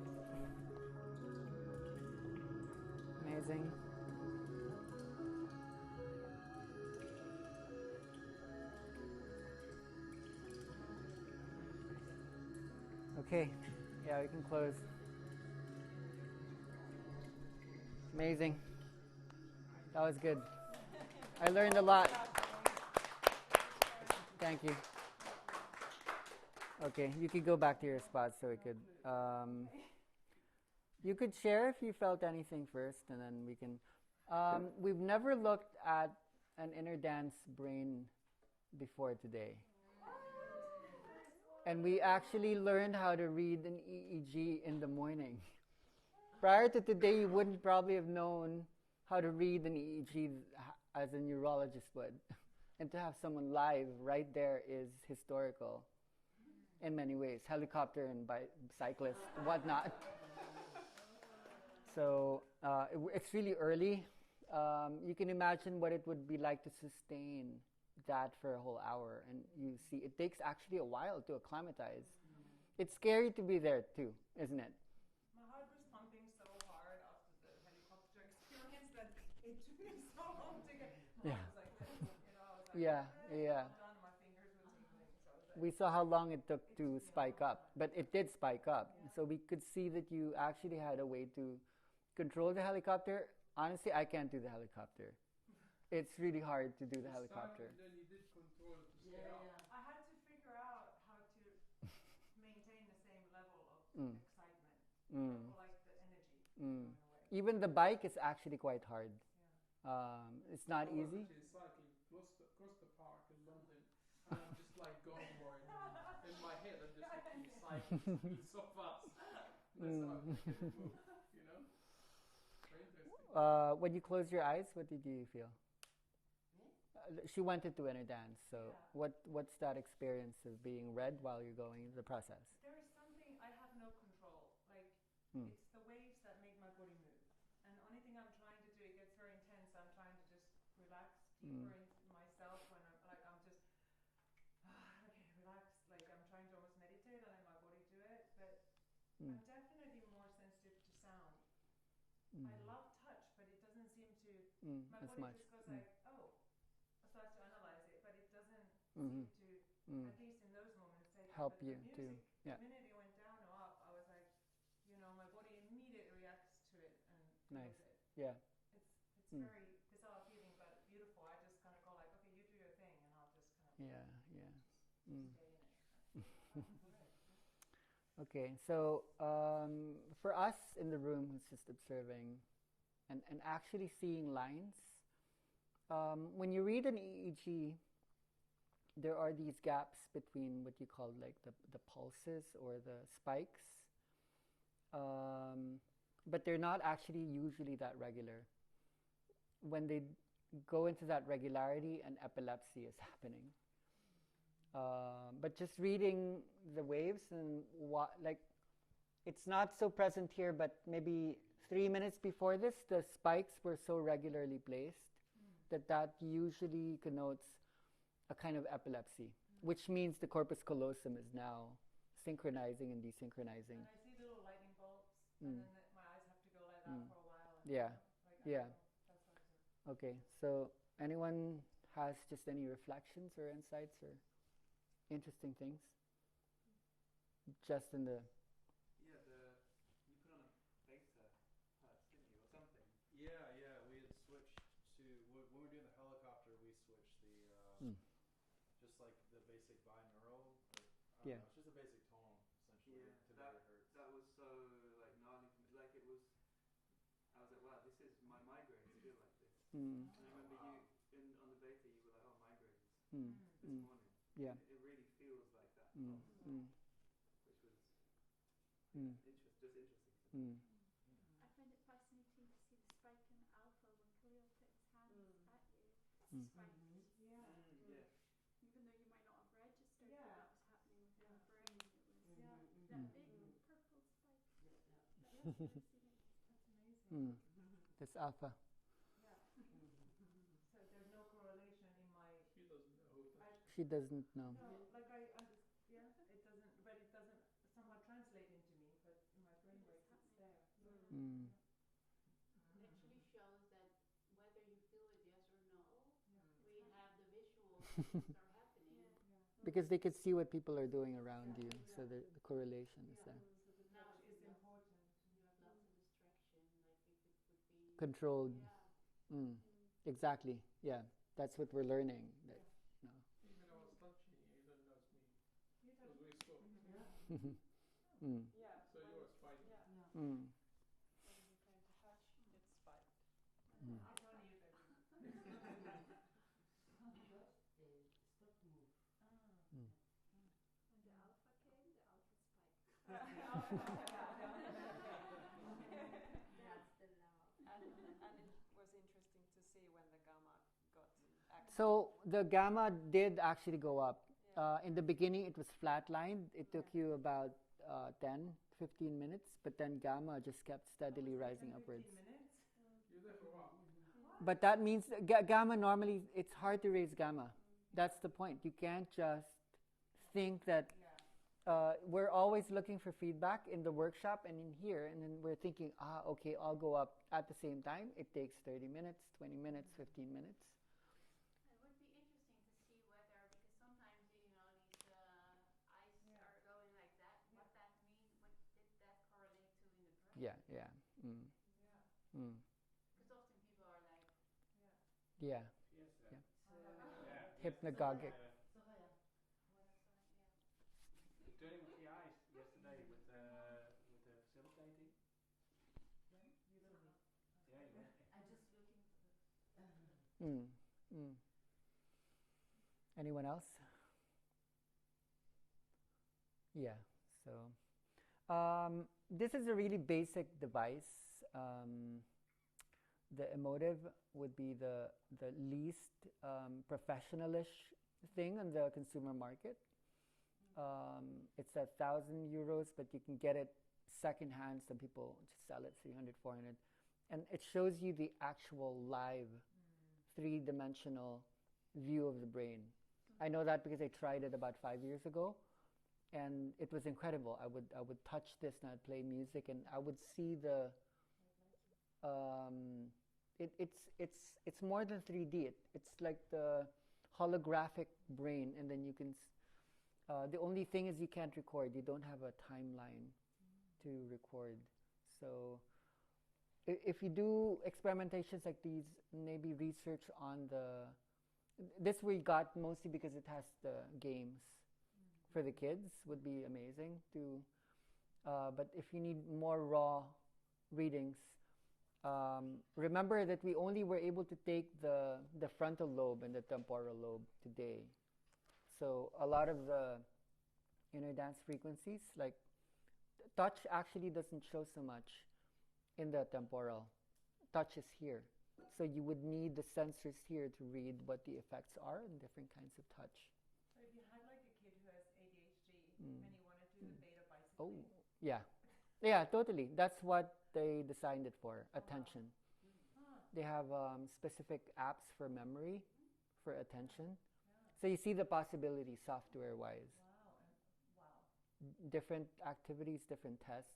Amazing. Okay, yeah, we can close. Amazing. That was good. I learned a lot. Thank you. Okay, you could go back to your spot so we could. You could share if you felt anything first, and then we can. We've never looked at an inner dance brain before today. And we actually learned how to read an EEG in the morning. Prior to today, you wouldn't probably have known how to read an EEG as a neurologist would. And to have someone live right there is historical in many ways. Helicopter and cyclist, whatnot. So it's really early. You can imagine what it would be like to sustain that for a whole hour. And you see, it takes actually a while to acclimatize. It's scary to be there too, isn't it? My heart was pumping so hard after the helicopter experience that it took me so long to get. My heart was like this, I was like, yeah. I'm done, my fingers were tingling. So I was like, We saw how long it took to spike up, but it did spike up. Yeah. So we could see that you actually had a way to control the helicopter. Honestly, I can't do the helicopter. It's really hard to do the helicopter. Then you did control it to stay up. I had to figure out how to maintain the same level of excitement, or like the energy. In a way. Even the bike is actually quite hard. It's not I was easy. actually cycling across the park in London, and I'm just like going for it. In my head, I'm just looking cycling so fast. That's how I can move, Very interesting. When you close your eyes, what did you feel? She went into inner dance. So what's that experience of being read while you're going the process? There is something I have no control. Like it's the waves that make my body move. And the only thing I'm trying to do, it gets very intense. I'm trying to just relax deeper into myself when I'm just okay, relax. Like I'm trying to almost meditate and let my body do it. But I'm definitely more sensitive to sound. I love touch, but it doesn't seem to. My body just goes like, oh. Starts to analyze it, but it doesn't seem to, at least in those moments, help but you the to. music, Yeah. the minute it went down or up, I was like, my body immediately reacts to it and Nice. feels it. Yeah. It's very bizarre feeling, but beautiful. I just kind of go like, okay, you do your thing, and I'll just kind of stay in it. Okay, so for us in the room who's just observing and actually seeing lines, when you read an EEG, there are these gaps between what you call like the pulses or the spikes, but they're not actually usually that regular. When they go into that regularity, an epilepsy is happening. But just reading the waves and it's not so present here, but maybe 3 minutes before this, the spikes were so regularly placed that usually connotes a kind of epilepsy, which means the corpus callosum is now synchronizing and desynchronizing. And I see little lightning bolts, and then my eyes have to go like that for a while. Okay, so anyone has just any reflections or insights or interesting things? Just in the... Yeah, you put on a beta perhaps, didn't you, or something? Yeah, we had switched to, when we were doing the helicopter, we switched the, just like the basic binaural, or, I don't know, it's just a basic tone, essentially, to megahertz. That was so, like, gnarly for me, like it was, I was like, wow, this is, my migraines feel like this. And I remember on the beta, you were like, oh, migraines, this morning. Yeah. It really feels like that, which was just interesting to me. I find it fascinating to see the spike in alpha when Khalil put his hands at you. Spike. Yeah. Even though you might not have registered that was happening within the brain, it was that big purple spike. That's fascinating. That's amazing. That's alpha. So there's no correlation in my. She doesn't know. She doesn't know. No, like it doesn't, but it doesn't somehow translate into me. But Because they could see what people are doing around you, so the correlation is there. Touch is important. Controlled. Exactly. Yeah, that's what we're learning. That, no. Even I was touching you, you didn't notice me. You Because touch we spoke. Yeah. So you were spiking. Yeah. Mm. When he came to touch, it spiked. It's only you, baby. When the alpha came, the alpha spiked. That's the love. And it was interesting to see when the gamma got active. So the gamma did actually go up. Yeah. In the beginning, it was flatlined. It took you about 10, 15 minutes, but then gamma just kept steadily rising upwards. 15 minutes? You're there for a while. But that means gamma normally, it's hard to raise gamma. That's the point. You can't just think that we're always looking for feedback in the workshop and in here, and then we're thinking, okay, I'll go up at the same time. It takes 30 minutes, 20 minutes, 15 minutes. It would be interesting to see whether, because sometimes these eyes are going like that. What that means? What did that correlate to in the brain? Yeah. Because often people are like. Yeah. Yes, Hypnagogic. The turning of the eyes yesterday with the facilitating. You don't need. Yeah, you went. I'm just looking for Anyone else? Yeah. So this is a really basic device. The emotive would be the least professionalish thing on the consumer market. It's €1,000, but you can get it secondhand. Some people just sell it 300, 400. And it shows you the actual live three-dimensional view of the brain. I know that because I tried it about 5 years ago, and it was incredible. I would touch this and I'd play music, and I would see the it's more than 3D. It's like the holographic brain, and then you can the only thing is you can't record. You don't have a timeline to record. So if you do experimentations like these, maybe research on this we got mostly because it has the games for the kids would be amazing to but if you need more raw readings, remember that we only were able to take the frontal lobe and the temporal lobe today. So a lot of the inner dance frequencies, like touch actually doesn't show so much in the temporal. Touch is here. So you would need the sensors here to read what the effects are in different kinds of touch. So if you had like a kid who has ADHD and you want to do the beta bicycling. Oh, yeah. Yeah, totally. That's what they designed it for, attention. They have specific apps for memory, for attention. So you see the possibilities software-wise. Wow. Different activities, different tests.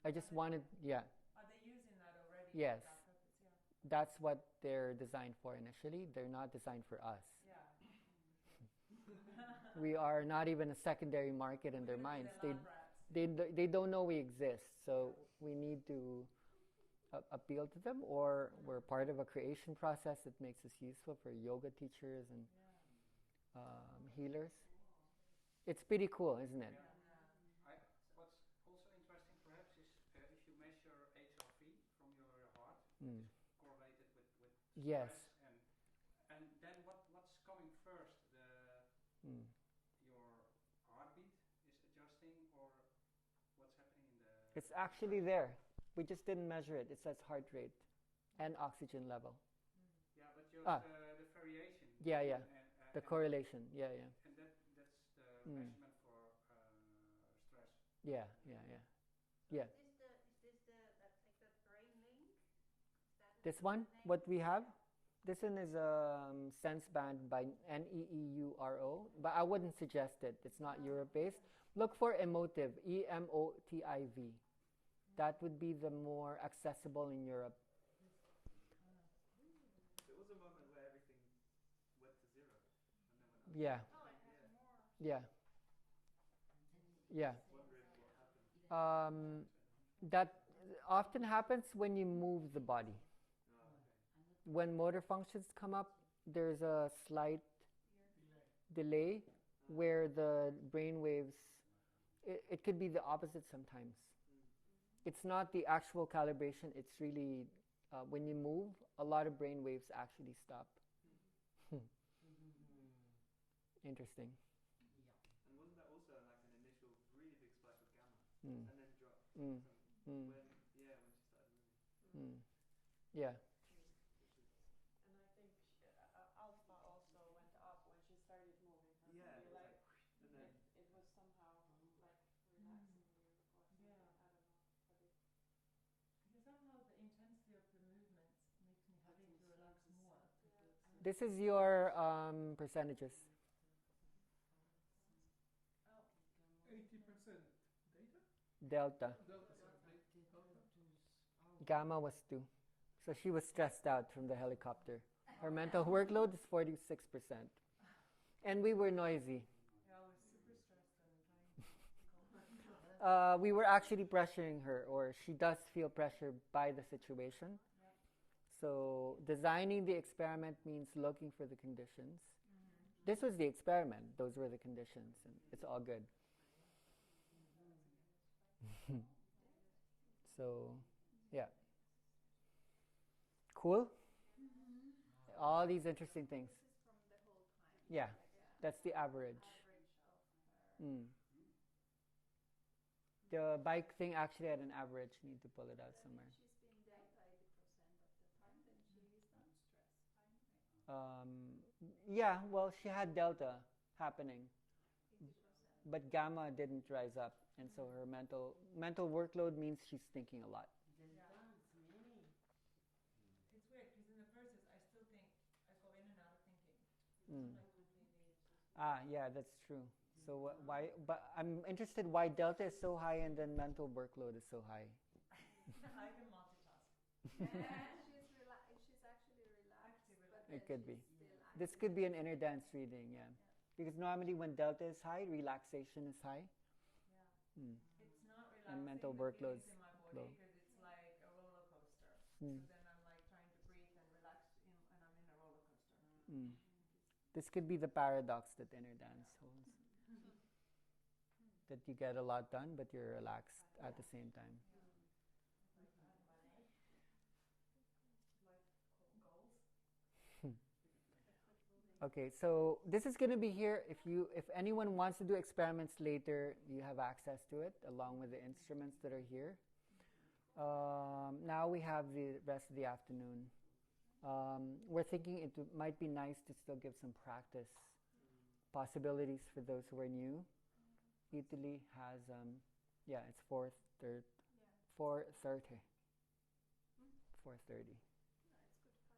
I just wanted, yeah. Are they using that already? Yes. For that purpose? Yeah. That's what they're designed for initially. They're not designed for us. Yeah. We are not even a secondary market in their minds. They don't know we exist. So we need to appeal to them, or we're part of a creation process that makes us useful for yoga teachers and healers. It's pretty cool, isn't it? What's also interesting perhaps is if you measure HRV from your heart, it's correlated with Yes. stress, and then what's coming first? Your heartbeat is adjusting, or what's happening in the? It's actually there. We just didn't measure it. It says heart rate and oxygen level. Yeah, but just the variation. Yeah. And The correlation. Yeah. And that's the measurement for stress. Yeah. Is this that's like the brain link? This one, what we have, this one is sense band by Neeuro, but I wouldn't suggest it. It's not Europe-based. Look for emotive, EMOTIV. That would be the more accessible in Europe. There was a moment where everything went Yeah. Oh, it has more. Yeah. Yeah. Wondering what happened. That often happens when you move the body. Oh, okay. When motor functions come up, there's a slight delay where the brain waves, it could be the opposite sometimes. It's not the actual calibration, it's really when you move, a lot of brain waves actually stop. Interesting. And wasn't that also like an initial really big spike of gamma Mm. and then drop? Mm. Mm. When when she started moving. Yeah. And I think alpha also went up when she started moving her Yeah, body. it was Like and then it was somehow like relaxing you or something. Yeah. I don't know, but it. Because somehow the intensity of the movements makes me having to relax more. This is your percentages. Oh. 80% data? Delta. Delta, sorry. Delta? Gamma was 2. So she was stressed out from the helicopter. Her mental workload is 46%. And we were noisy. Yeah, I was super stressed and trying to calm. We were actually pressuring her, or she does feel pressured by the situation. Yep. So designing the experiment means looking for the conditions. This was the experiment. Those were the conditions, and it's all good. So, yeah. Cool? All these interesting things. This is from the whole time. Yeah, that's the average. Average of her. The bike thing actually had an average. Need to pull it out somewhere. She's been delta 80% of the time, then she is not stressed, right? Yeah, well, she had delta happening, 80%. but gamma didn't rise up, and so her mental workload means she's thinking a lot. It's weird because in the process I still think I go in and out of thinking. Like completely. Yeah, that's true. So why? But I'm interested why delta is so high and then mental workload is so high. I can multitask. She's actually relaxed, but It then could be. she's still This active. could be an inner dance reading, yeah. Because normally when delta is high, relaxation is high. Yeah. It's not relaxing. And mental the workload's feelings in my body low. because it's like a roller coaster. So then I'm like trying to breathe and relax and I'm in a roller coaster. This could be the paradox that inner dance holds. That you get a lot done, but you're relaxed at the same time. Like my goals. Okay, so this is going to be here. If anyone wants to do experiments later, you have access to it along with the instruments that are here. Now we have the rest of the afternoon. We're thinking it might be nice to still give some practice possibilities for those who are new. Italy has, it's 4:30. 4:30.